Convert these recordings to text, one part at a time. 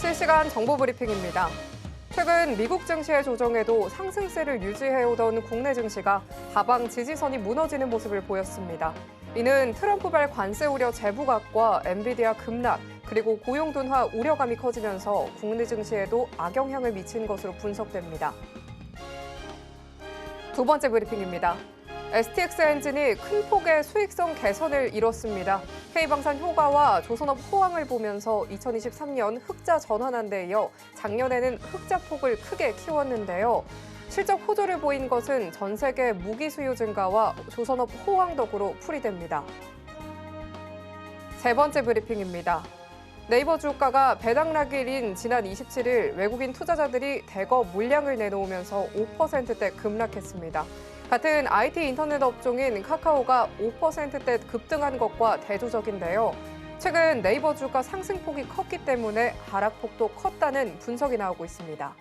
실시간 정보 브리핑입니다. 최근 미국 증시의 조정에도 상승세를 유지해오던 국내 증시가 하방 지지선이 무너지는 모습을 보였습니다. 이는 트럼프발 관세 우려 재부각과 엔비디아 급락, 그리고 고용 둔화 우려감이 커지면서 국내 증시에도 악영향을 미친 것으로 분석됩니다. 두 번째 브리핑입니다. STX 엔진이 큰 폭의 수익성 개선을 이뤘습니다. K방산 효과와 조선업 호황을 보면서 2023년 흑자 전환한 데 이어 작년에는 흑자 폭을 크게 키웠는데요. 실적 호조를 보인 것은 전 세계 무기 수요 증가와 조선업 호황 덕으로 풀이됩니다. 세 번째 브리핑입니다. 네이버 주가가 배당락일인 지난 27일 외국인 투자자들이 대거 물량을 내놓으면서 5%대 급락했습니다. 같은 IT 인터넷 업종인 카카오가 5%대 급등한 것과 대조적인데요. 최근 네이버 주가 상승폭이 컸기 때문에 하락폭도 컸다는 분석이 나오고 있습니다.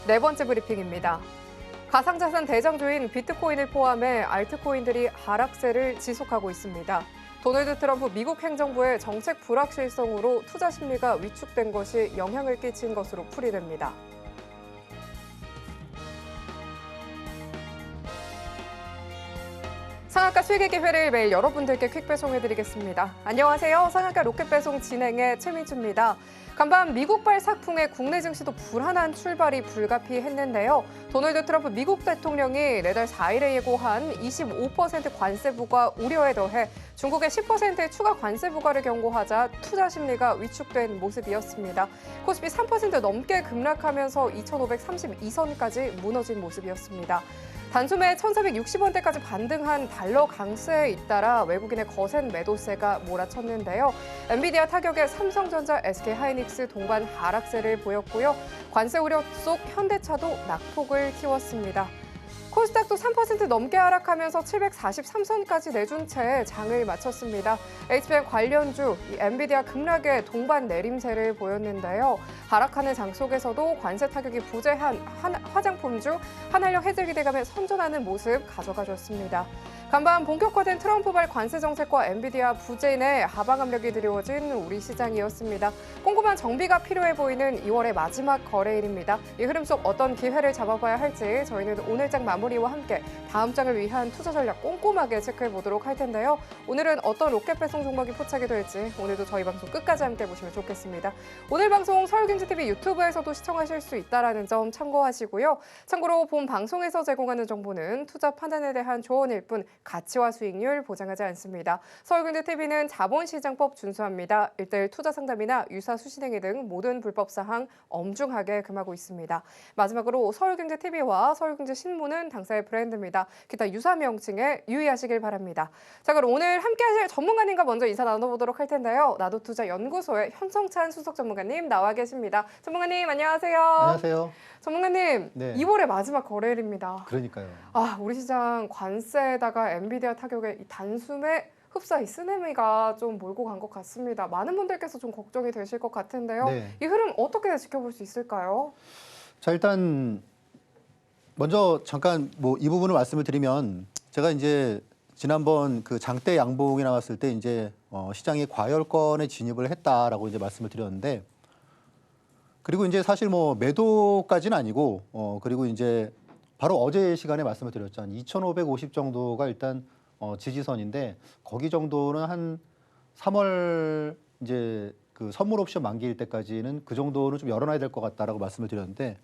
네 번째 브리핑입니다. 가상자산 대장주인 비트코인을 포함해 알트코인들이 하락세를 지속하고 있습니다. 도널드 트럼프 미국 행정부의 정책 불확실성으로 투자 심리가 위축된 것이 영향을 끼친 것으로 풀이됩니다. 상한가 수익의 기회를 매일 여러분들께 퀵 배송해드리겠습니다. 안녕하세요. 상한가 로켓 배송 진행의 최민주입니다. 간밤 미국발 사풍에 국내 증시도 불안한 출발이 불가피했는데요. 도널드 트럼프 미국 대통령이 내달 4일에 예고한 25% 관세 부과 우려에 더해 중국의 10%의 추가 관세 부과를 경고하자 투자 심리가 위축된 모습이었습니다. 코스피 3% 넘게 급락하면서 2,532선까지 무너진 모습이었습니다. 단숨에 1,460원대까지 반등한 달러 강세에 잇따라 외국인의 거센 매도세가 몰아쳤는데요. 엔비디아 타격에 삼성전자, SK하이닉스 동반 하락세를 보였고요. 관세 우려 속 현대차도 낙폭을 키웠습니다. 코스닥도 3% 넘게 하락하면서 743선까지 내준 채 장을 마쳤습니다. HBM 관련주, 엔비디아 급락에 동반 내림세를 보였는데요. 하락하는 장 속에서도 관세 타격이 부재한 화장품주 한한령 해질기대감에 선전하는 모습 가져가줬습니다. 간밤 본격화된 트럼프발 관세 정책과 엔비디아 부진에 하방 압력이 드리워진 우리 시장이었습니다. 꼼꼼한 정비가 필요해 보이는 2월의 마지막 거래일입니다. 이 흐름 속 어떤 기회를 잡아봐야 할지 저희는 오늘 장 마무리와 함께 다음 장을 위한 투자 전략 꼼꼼하게 체크해 보도록 할 텐데요. 오늘은 어떤 로켓 배송 종목이 포착이 될지 오늘도 저희 방송 끝까지 함께 보시면 좋겠습니다. 오늘 방송 서울경제TV 유튜브에서도 시청하실 수 있다는 점 참고하시고요. 참고로 본 방송에서 제공하는 정보는 투자 판단에 대한 조언일 뿐 가치와 수익률 보장하지 않습니다. 서울경제TV는 자본시장법 준수합니다. 1:1 투자 상담이나 유사 수신행위 등 모든 불법 사항 엄중하게 금하고 있습니다. 마지막으로 서울경제TV와 서울경제신문은 당사의 브랜드입니다. 기타 유사 명칭에 유의하시길 바랍니다. 자, 그럼 오늘 함께하실 전문가님과 먼저 인사 나눠보도록 할 텐데요. 나도투자연구소의 현성찬 수석 전문가님 나와 계십니다. 전문가님 안녕하세요. 안녕하세요. 전문가님, 네. 2월의 마지막 거래일입니다. 그러니까요. 우리 시장 관세에다가 엔비디아 타격에 이 단숨에 흡사 이 쓰네미가 좀 몰고 간 것 같습니다. 많은 분들께서 좀 걱정이 되실 것 같은데요. 네. 이 흐름 어떻게 지켜볼 수 있을까요? 자, 일단 먼저 잠깐 이 부분을 말씀을 드리면 제가 이제 지난번 그 장대 양봉이 나왔을 때 이제 시장이 과열권에 진입을 했다라고 이제 말씀을 드렸는데, 그리고 이제 사실 매도까지는 아니고 그리고 이제 바로 어제 시간에 말씀을 드렸죠. 한 2,550 정도가 일단 지지선인데, 거기 정도는 한 3월 이제 그 선물 옵션 만기일 때까지는 그 정도는 좀 열어놔야 될 것 같다라고 말씀을 드렸는데,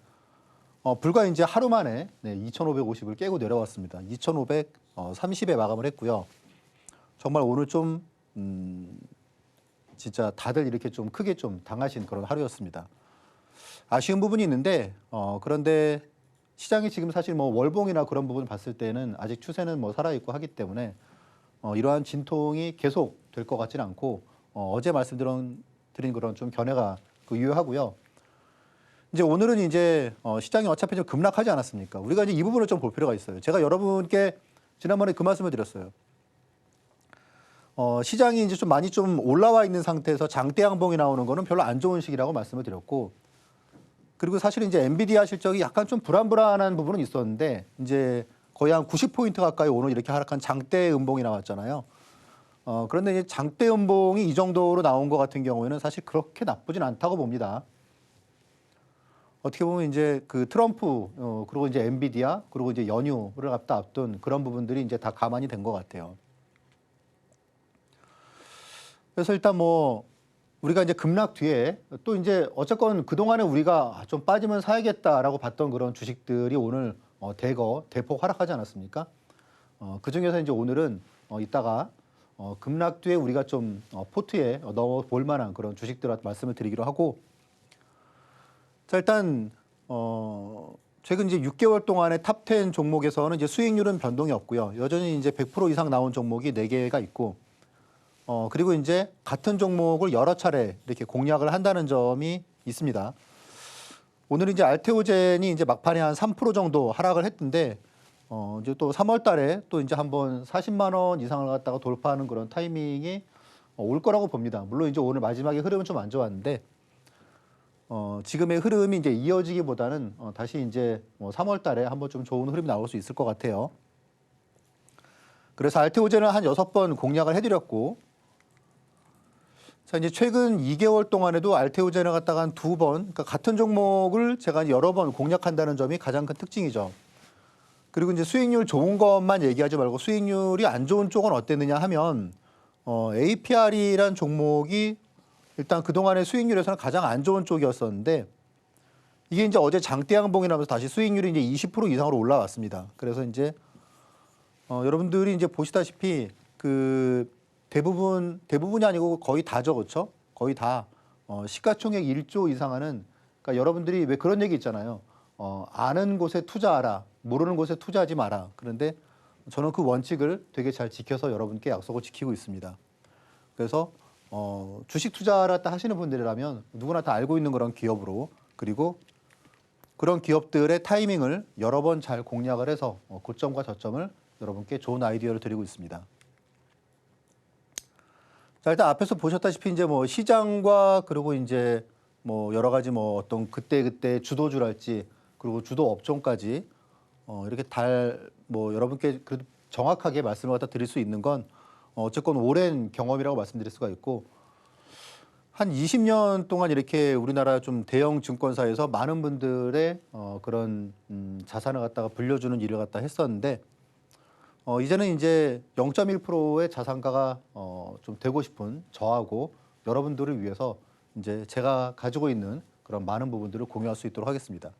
불과 이제 하루 만에 2,550을 깨고 내려왔습니다. 2,530에 마감을 했고요. 정말 오늘 좀 진짜 다들 이렇게 좀 크게 좀 당하신 그런 하루였습니다. 아쉬운 부분이 있는데 그런데 시장이 지금 사실 월봉이나 그런 부분 봤을 때는 아직 추세는 살아있고 하기 때문에 이러한 진통이 계속 될 것 같지는 않고 어제 말씀드린 그런 좀 견해가 유효하고요. 이제 오늘은 이제 시장이 어차피 좀 급락하지 않았습니까? 우리가 이제 이 부분을 좀 볼 필요가 있어요. 제가 여러분께 지난번에 그 말씀을 드렸어요. 시장이 이제 좀 많이 좀 올라와 있는 상태에서 장대 양봉이 나오는 거는 별로 안 좋은 시기라고 말씀을 드렸고, 그리고 사실 이제 엔비디아 실적이 약간 좀 불안불안한 부분은 있었는데 이제 거의 한 90포인트 가까이 오늘 이렇게 하락한 장대 음봉이 나왔잖아요. 그런데 이제 장대 연봉이 이 정도로 나온 것 같은 경우에는 사실 그렇게 나쁘진 않다고 봅니다. 어떻게 보면 이제 그 트럼프 그리고 이제 엔비디아 그리고 이제 연휴를 앞둔 그런 부분들이 이제 다 감안이 된 것 같아요. 그래서 일단 뭐 우리가 이제 급락 뒤에 또 이제 어쨌건 그동안에 우리가 좀 빠지면 사야겠다라고 봤던 그런 주식들이 오늘 대폭 하락하지 않았습니까? 그 중에서 이제 오늘은 이따가 급락 뒤에 우리가 좀 포트에 넣어 볼 만한 그런 주식들 말씀을 드리기로 하고, 자 일단 최근 이제 6개월 동안의 탑10 종목에서는 이제 수익률은 변동이 없고요. 여전히 이제 100% 이상 나온 종목이 4개가 있고, 그리고 이제 같은 종목을 여러 차례 이렇게 공략을 한다는 점이 있습니다. 오늘 이제 알테오젠이 이제 막판에 한 3% 정도 하락을 했던데, 이제 또 3월 달에 또 이제 한번 40만 원 이상을 갖다가 돌파하는 그런 타이밍이 올 거라고 봅니다. 물론 이제 오늘 마지막에 흐름은 좀 안 좋았는데, 지금의 흐름이 이제 이어지기보다는 다시 이제 3월 달에 한번 좀 좋은 흐름이 나올 수 있을 것 같아요. 그래서 알테오젠을 한 6번 공략을 해드렸고, 자, 이제 최근 2개월 동안에도 알테오젠을 갖다가 한 2번, 그러니까 같은 종목을 제가 여러 번 공략한다는 점이 가장 큰 특징이죠. 그리고 이제 수익률 좋은 것만 얘기하지 말고 수익률이 안 좋은 쪽은 어땠느냐 하면, APR이란 종목이 일단 그동안의 수익률에서는 가장 안 좋은 쪽이었었는데, 이게 이제 어제 장대 양봉이 나면서 다시 수익률이 이제 20% 이상으로 올라왔습니다. 그래서 이제 여러분들이 이제 보시다시피 그 대부분이 아니고 거의 다죠, 그렇죠? 거의 다 시가총액 1조 이상 하는, 그러니까 여러분들이 왜 그런 얘기 있잖아요. 아는 곳에 투자하라, 모르는 곳에 투자하지 마라. 그런데 저는 그 원칙을 되게 잘 지켜서 여러분께 약속을 지키고 있습니다. 그래서 주식 투자를 하시는 분들이라면 누구나 다 알고 있는 그런 기업으로, 그리고 그런 기업들의 타이밍을 여러 번 잘 공략을 해서 고점과 저점을 여러분께 좋은 아이디어를 드리고 있습니다. 자, 일단 앞에서 보셨다시피 이제 뭐 시장과 그리고 이제 뭐 여러 가지 뭐 어떤 그때 주도주랄지 그리고 주도 업종까지 이렇게 뭐 여러분께 그래도 정확하게 말씀을 갖다 드릴 수 있는 건 어쨌건 오랜 경험이라고 말씀드릴 수가 있고, 한 20년 동안 이렇게 우리나라 좀 대형 증권사에서 많은 분들의 그런 자산을 갖다가 불려주는 일을 갖다 했었는데, 이제는 이제 0.1%의 자산가가 좀 되고 싶은 저하고 여러분들을 위해서 이제 제가 가지고 있는 그런 많은 부분들을 공유할 수 있도록 하겠습니다.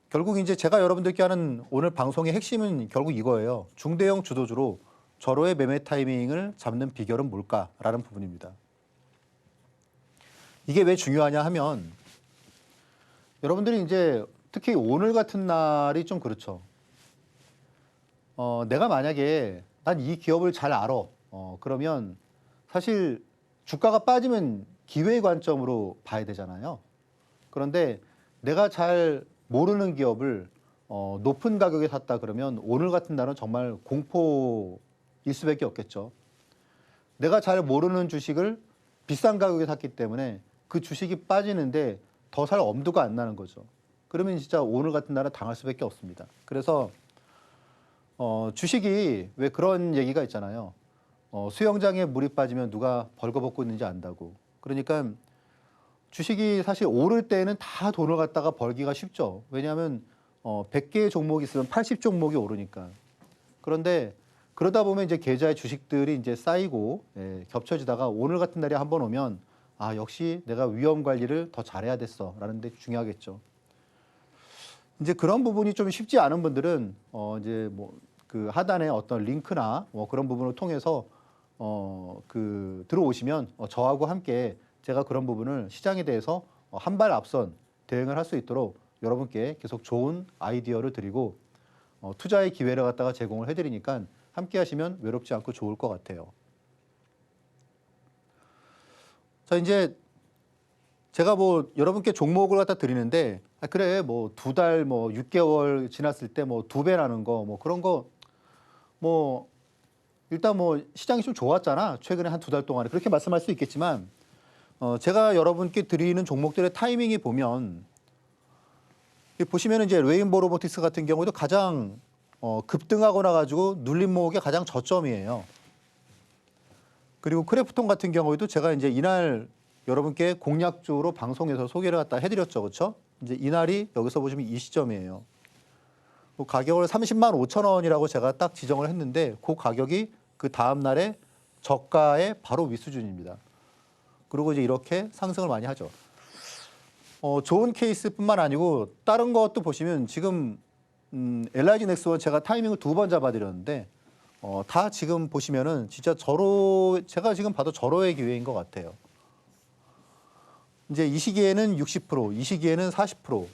결국 이제 제가 여러분들께 하는 오늘 방송의 핵심은 결국 이거예요. 중대형 주도주로 절호의 매매 타이밍을 잡는 비결은 뭘까라는 부분입니다. 이게 왜 중요하냐 하면, 여러분들이 이제 특히 오늘 같은 날이 좀 그렇죠. 내가 만약에 난 이 기업을 잘 알아. 그러면 사실 주가가 빠지면 기회의 관점으로 봐야 되잖아요. 그런데 내가 잘 모르는 기업을 높은 가격에 샀다 그러면 오늘 같은 날은 정말 공포일 수밖에 없겠죠. 내가 잘 모르는 주식을 비싼 가격에 샀기 때문에 그 주식이 빠지는데 더 살 엄두가 안 나는 거죠. 그러면 진짜 오늘 같은 날은 당할 수밖에 없습니다. 그래서 주식이 왜 그런 얘기가 있잖아요. 수영장에 물이 빠지면 누가 벌거벗고 있는지 안다고. 그러니까 주식이 사실 오를 때는 다 돈을 갖다가 벌기가 쉽죠. 왜냐하면 100개의 종목이 있으면 80종목이 오르니까. 그런데 그러다 보면 이제 계좌의 주식들이 이제 쌓이고 겹쳐지다가 오늘 같은 날이 한번 오면 역시 내가 위험 관리를 더 잘해야 됐어라는 데 중요하겠죠. 이제 그런 부분이 좀 쉽지 않은 분들은 이제 뭐 그 하단에 어떤 링크나 뭐 그런 부분을 통해서 그 들어오시면 저하고 함께 제가 그런 부분을 시장에 대해서 한 발 앞선 대응을 할 수 있도록 여러분께 계속 좋은 아이디어를 드리고 투자의 기회를 갖다가 제공을 해드리니까 함께 하시면 외롭지 않고 좋을 것 같아요. 자, 이제 제가 뭐 여러분께 종목을 갖다 드리는데 그래 뭐 2달 뭐 6개월 지났을 때 뭐 2배라는 거 뭐 그런 거 뭐 일단 뭐 시장이 좀 좋았잖아 최근에 한 2달 동안에 그렇게 말씀할 수 있겠지만 제가 여러분께 드리는 종목들의 타이밍이 보면 보시면 이제 레인보우 로보틱스 같은 경우도 가장 급등하거나 가지고 눌림목의 가장 저점이에요. 그리고 크래프톤 같은 경우에도 제가 이제 이날 여러분께 공략주로 방송에서 소개를 갖다 해드렸죠, 그렇죠? 이제 이날이 여기서 보시면 이 시점이에요. 그 가격을 30만 5천 원이라고 제가 딱 지정을 했는데 그 가격이 그 다음 날에 저가의 바로 윗수준입니다. 그리고 이제 이렇게 상승을 많이 하죠. 좋은 케이스뿐만 아니고 다른 것도 보시면 지금 LIG 넥스원 제가 타이밍을 2번 잡아드렸는데 다 지금 보시면은 진짜 제가 지금 봐도 절호의 기회인 것 같아요. 이제 이 시기에는 60%, 이 시기에는 40%.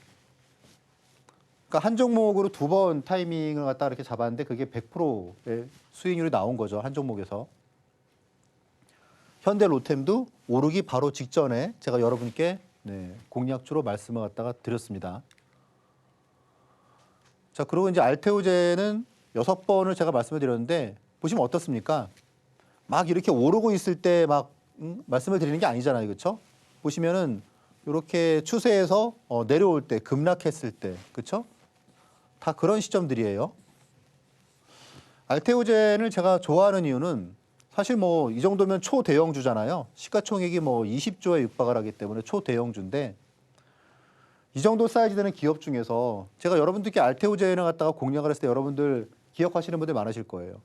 그러니까 한 종목으로 2번 타이밍을 갖다 이렇게 잡았는데 그게 100%의 수익률이 나온 거죠. 한 종목에서. 현대 로템도 오르기 바로 직전에 제가 여러분께 공략주로 말씀을 갖다가 드렸습니다. 자, 그리고 이제 알테오제는 6번을 제가 말씀을 드렸는데 보시면 어떻습니까? 막 이렇게 오르고 있을 때 막 말씀을 드리는 게 아니잖아요. 그렇죠? 보시면은 이렇게 추세에서 내려올 때 급락했을 때 그렇죠? 다 그런 시점들이에요. 알테오젠을 제가 좋아하는 이유는 사실 뭐 이 정도면 초대형주잖아요. 시가총액이 뭐 20조에 육박을 하기 때문에 초대형주인데 이 정도 사이즈 되는 기업 중에서 제가 여러분들께 알테오젠을 갖다가 공략을 했을 때 여러분들 기억하시는 분들 많으실 거예요.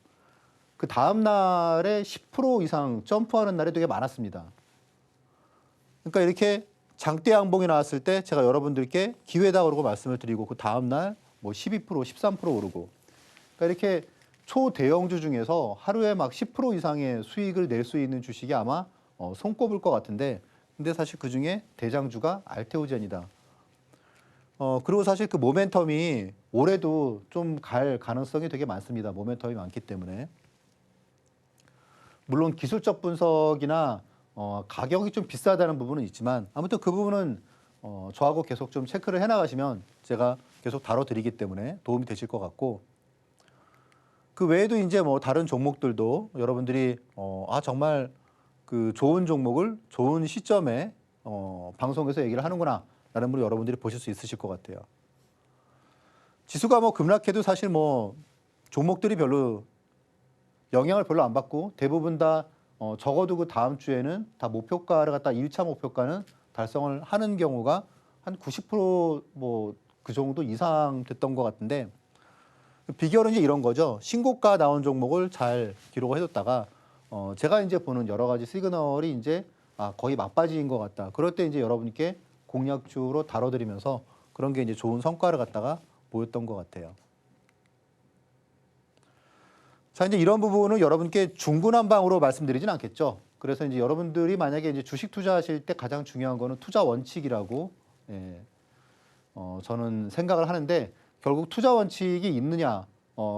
그 다음 날에 10% 이상 점프하는 날이 되게 많았습니다. 그러니까 이렇게 장대 양봉이 나왔을 때 제가 여러분들께 기회다 그러고 말씀을 드리고 그 다음 날 뭐 12%, 13% 오르고 그러니까 이렇게 초대형주 중에서 하루에 막 10% 이상의 수익을 낼 수 있는 주식이 아마 손꼽을 것 같은데 근데 사실 그중에 대장주가 알테오젠이다. 그리고 사실 그 모멘텀이 올해도 좀 갈 가능성이 되게 많습니다. 모멘텀이 많기 때문에. 물론 기술적 분석이나 가격이 좀 비싸다는 부분은 있지만 아무튼 그 부분은 저하고 계속 좀 체크를 해나가시면 제가 계속 다뤄드리기 때문에 도움이 되실 것 같고 그 외에도 이제 뭐 다른 종목들도 여러분들이 정말 그 좋은 종목을 좋은 시점에 방송에서 얘기를 하는구나 라는 걸 여러분들이 보실 수 있으실 것 같아요. 지수가 뭐 급락해도 사실 뭐 종목들이 별로 영향을 별로 안 받고 대부분 다 적어도 그 다음 주에는 다 목표가를 갖다 1차 목표가는 달성을 하는 경우가 한 90% 그 정도 이상 됐던 것 같은데 비결은 이제 이런 거죠. 신고가 나온 종목을 잘 기록을 해뒀다가 제가 이제 보는 여러 가지 시그널이 이제 거의 막바지인 것 같다. 그럴 때 이제 여러분께 공략주로 다뤄드리면서 그런 게 이제 좋은 성과를 갖다가 보였던 것 같아요. 자, 이제 이런 부분은 여러분께 중구난방으로 말씀드리진 않겠죠. 그래서 이제 여러분들이 만약에 이제 주식 투자하실 때 가장 중요한 거는 투자 원칙이라고 저는 생각을 하는데 결국 투자 원칙이 있느냐?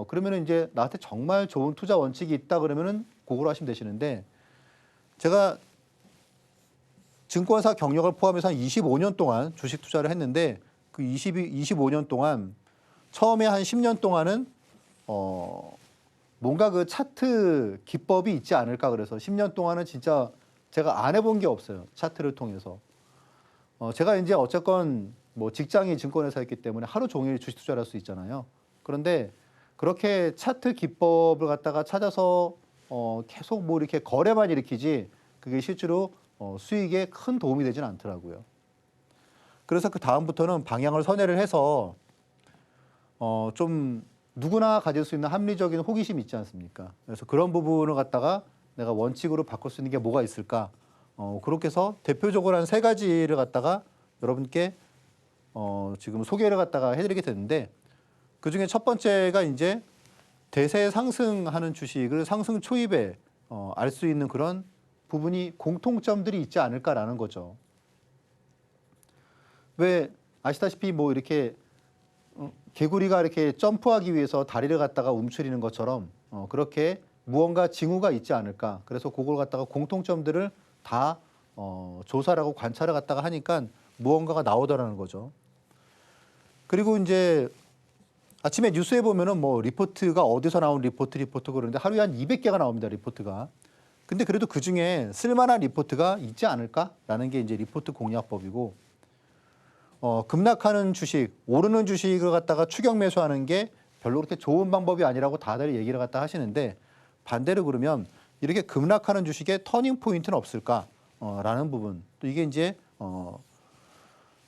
그러면은 이제 나한테 정말 좋은 투자 원칙이 있다 그러면은 그거로 하시면 되시는데 제가 증권사 경력을 포함해서 한 25년 동안 주식 투자를 했는데 그 25년 동안 처음에 한 10년 동안은 뭔가 그 차트 기법이 있지 않을까 그래서 10년 동안은 진짜 제가 안 해본 게 없어요. 차트를 통해서. 제가 이제 어쨌건 뭐 직장이 증권회사였기 때문에 하루 종일 주식 투자를 할 수 있잖아요. 그런데 그렇게 차트 기법을 갖다가 찾아서 계속 뭐 이렇게 거래만 일으키지 그게 실제로 수익에 큰 도움이 되지는 않더라고요. 그래서 그 다음부터는 방향을 선회를 해서 좀 누구나 가질 수 있는 합리적인 호기심이 있지 않습니까? 그래서 그런 부분을 갖다가 내가 원칙으로 바꿀 수 있는 게 뭐가 있을까? 그렇게 해서 대표적으로 한 3가지를 갖다가 여러분께 지금 소개를 갖다가 해드리게 됐는데 그 중에 첫 번째가 이제 대세 상승하는 주식을 상승 초입에 알 수 있는 그런 부분이 공통점들이 있지 않을까라는 거죠. 왜 아시다시피 뭐 이렇게 개구리가 이렇게 점프하기 위해서 다리를 갖다가 움츠리는 것처럼 그렇게 무언가 징후가 있지 않을까. 그래서 그걸 갖다가 공통점들을 다 조사하고 관찰을 갖다가 하니까 무언가가 나오더라는 거죠. 그리고 이제 아침에 뉴스에 보면은 뭐 리포트가 어디서 나온 리포트 그러는데 하루에 한 200개가 나옵니다. 리포트가. 근데 그래도 그 중에 쓸만한 리포트가 있지 않을까라는 게 이제 리포트 공략법이고 급락하는 주식, 오르는 주식을 갖다가 추격 매수하는 게 별로 그렇게 좋은 방법이 아니라고 다들 얘기를 갖다 하시는데 반대로 그러면 이렇게 급락하는 주식의 터닝 포인트는 없을까라는 부분. 또 이게 이제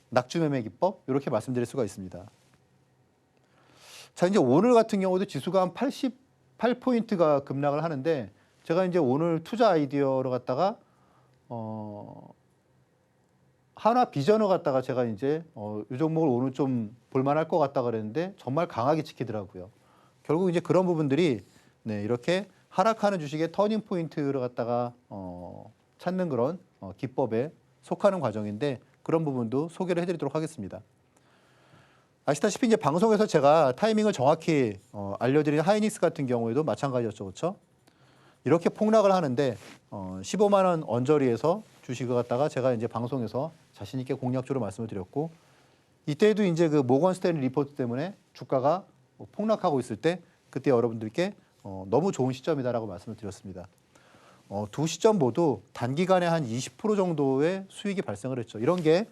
낙주 매매 기법 이렇게 말씀드릴 수가 있습니다. 자, 이제 오늘 같은 경우도 지수가 한 88포인트가 급락을 하는데 제가 이제 오늘 투자 아이디어로 갖다가 하나 비전을 갖다가 제가 이제 이 종목을 오늘 좀 볼만할 것 같다 그랬는데 정말 강하게 지키더라고요. 결국 이제 그런 부분들이 네, 이렇게 하락하는 주식의 터닝 포인트를 갖다가 찾는 그런 기법에 속하는 과정인데 그런 부분도 소개를 해드리도록 하겠습니다. 아시다시피 이제 방송에서 제가 타이밍을 정확히 알려드린 하이닉스 같은 경우에도 마찬가지였죠, 그렇죠? 이렇게 폭락을 하는데 15만 원 언저리에서 주식을 갖다가 제가 이제 방송에서 자신 있게 공략적으로 말씀을 드렸고 이때도 이제 그 모건 스탠리 리포트 때문에 주가가 폭락하고 있을 때 그때 여러분들께 너무 좋은 시점이다라고 말씀을 드렸습니다. 두 시점 모두 단기간에 한 20% 정도의 수익이 발생을 했죠. 이런 게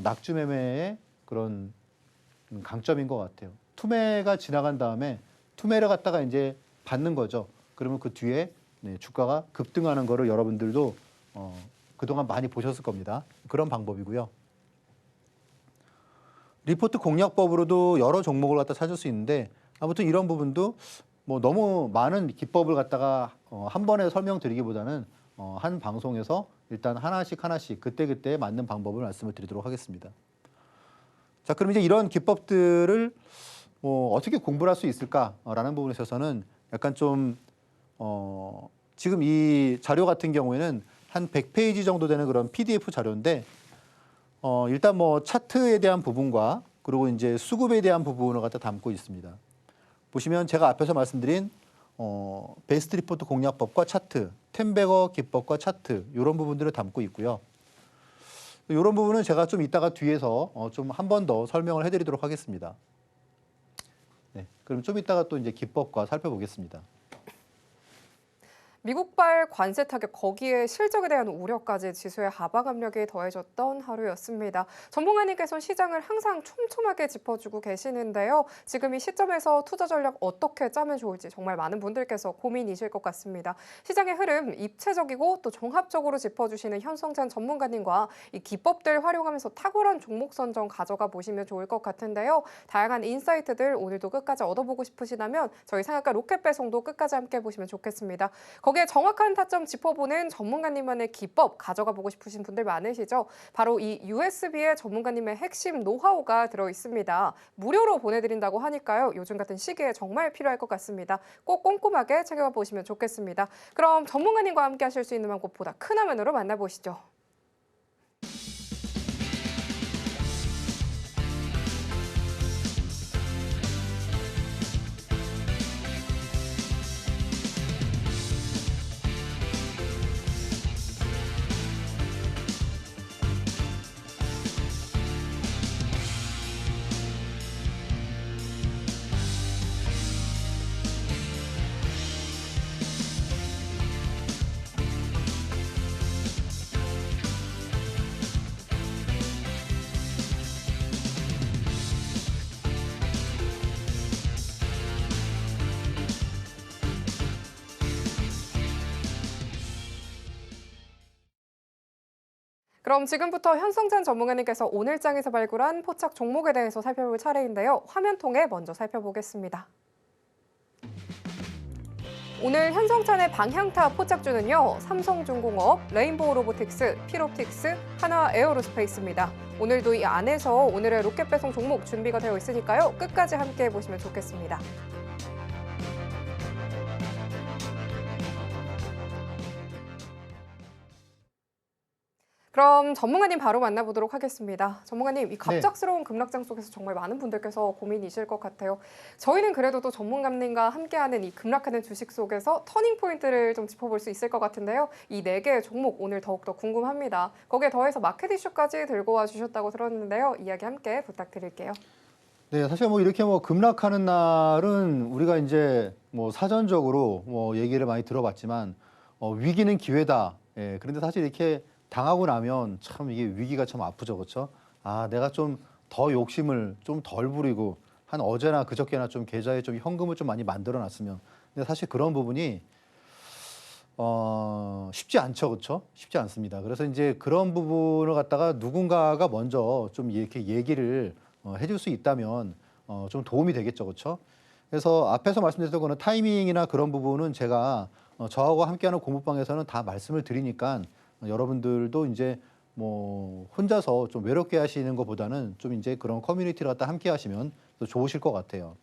낙주 매매의 그런 강점인 것 같아요. 투매가 지나간 다음에 투매를 갖다가 이제 받는 거죠. 그러면 그 뒤에 네, 주가가 급등하는 거를 여러분들도 그동안 많이 보셨을 겁니다. 그런 방법이고요. 리포트 공략법으로도 여러 종목을 갖다 찾을 수 있는데 아무튼 이런 부분도 뭐 너무 많은 기법을 갖다가 한 번에 설명드리기보다는 한 방송에서 일단 하나씩 그때그때 맞는 방법을 말씀을 드리도록 하겠습니다. 자, 그럼 이제 이런 기법들을 어떻게 공부를 할 수 있을까라는 부분에 있어서는 약간 좀 지금 이 자료 같은 경우에는 한 100페이지 정도 되는 그런 PDF 자료인데 일단 뭐 차트에 대한 부분과 그리고 이제 수급에 대한 부분을 갖다 담고 있습니다. 보시면 제가 앞에서 말씀드린 베스트 리포트 공략법과 차트, 텐베거 기법과 차트 이런 부분들을 담고 있고요. 이런 부분은 제가 좀 이따가 뒤에서 좀 한 번 더 설명을 해드리도록 하겠습니다. 네, 그럼 좀 이따가 또 이제 기법과 살펴보겠습니다. 미국발 관세 타격 거기에 실적에 대한 우려까지 지수의 하방 압력이 더해졌던 하루였습니다. 전문가님께서는 시장을 항상 촘촘하게 짚어주고 계시는데요. 지금 이 시점에서 투자 전략 어떻게 짜면 좋을지 정말 많은 분들께서 고민이실 것 같습니다. 시장의 흐름 입체적이고 또 종합적으로 짚어주시는 현성찬 전문가님과 이 기법들 활용하면서 탁월한 종목 선정 가져가 보시면 좋을 것 같은데요. 다양한 인사이트들 오늘도 끝까지 얻어보고 싶으시다면 저희 상한가 로켓 배송도 끝까지 함께 보시면 좋겠습니다. 거기에 정확한 타점 짚어보는 전문가님만의 기법 가져가 보고 싶으신 분들 많으시죠? 바로 이 USB에 전문가님의 핵심 노하우가 들어있습니다. 무료로 보내드린다고 하니까요. 요즘 같은 시기에 정말 필요할 것 같습니다. 꼭 꼼꼼하게 챙겨가 보시면 좋겠습니다. 그럼 전문가님과 함께 하실 수 있는 방법 보다 큰 화면으로 만나보시죠. 그럼 지금부터 현성찬 전문가님께서 오늘 장에서 발굴한 포착 종목에 대해서 살펴볼 차례인데요. 화면 통해 먼저 살펴보겠습니다. 오늘 현성찬의 방향타 포착주는요. 삼성중공업, 레인보우 로보틱스, 필옵틱스, 한화 에어로스페이스입니다. 오늘도 이 안에서 오늘의 로켓 배송 종목 준비가 되어 있으니까요. 끝까지 함께 보시면 좋겠습니다. 그럼 전문가님 바로 만나보도록 하겠습니다. 전문가님, 이 갑작스러운 급락장 속에서 정말 많은 분들께서 고민이실 것 같아요. 저희는 그래도 또 전문가님과 함께하는 이 급락하는 주식 속에서 터닝 포인트를 좀 짚어볼 수 있을 것 같은데요. 이 4개의 종목 오늘 더욱더 궁금합니다. 거기에 더해서 마켓 이슈까지 들고 와 주셨다고 들었는데요. 이야기 함께 부탁드릴게요. 네, 사실 뭐 이렇게 뭐 급락하는 날은 우리가 이제 뭐 사전적으로 뭐 얘기를 많이 들어봤지만 위기는 기회다. 예, 그런데 사실 이렇게 당하고 나면 참 이게 위기가 참 아프죠, 그렇죠? 아, 내가 좀 더 욕심을 좀 덜 부리고 한 어제나 그저께나 좀 계좌에 좀 현금을 좀 많이 만들어 놨으면. 근데 사실 그런 부분이 쉽지 않죠, 그렇죠? 쉽지 않습니다. 그래서 이제 그런 부분을 갖다가 누군가가 먼저 좀 이렇게 얘기를 해줄 수 있다면 좀 도움이 되겠죠, 그렇죠? 그래서 앞에서 말씀드렸던 거는 타이밍이나 그런 부분은 제가 저하고 함께하는 공부방에서는 다 말씀을 드리니까 여러분들도 이제 뭐 혼자서 좀 외롭게 하시는 것보다는 좀 이제 그런 커뮤니티를 갖다 함께 하시면 더 좋으실 것 같아요.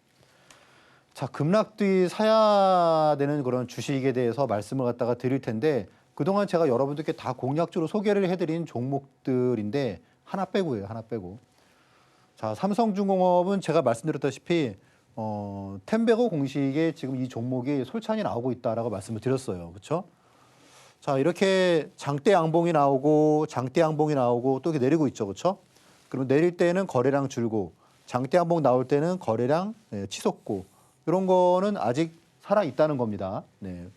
자, 급락뒤 사야 되는 그런 주식에 대해서 말씀을 갖다가 드릴 텐데 그동안 제가 여러분들께 다 공략적으로 소개를 해드린 종목들인데 하나 빼고요, 하나 빼고. 자, 삼성중공업은 제가 말씀드렸다시피 텐베거 공식에 지금 이 종목이 솔찬히 나오고 있다라고 말씀을 드렸어요, 그렇죠? 자, 이렇게 장대 양봉이 나오고 장대 양봉이 나오고 또 이렇게 내리고 있죠, 그렇죠? 그러면 내릴 때는 거래량 줄고 장대 양봉 나올 때는 거래량 치솟고 이런 거는 아직 살아 있다는 겁니다. 네.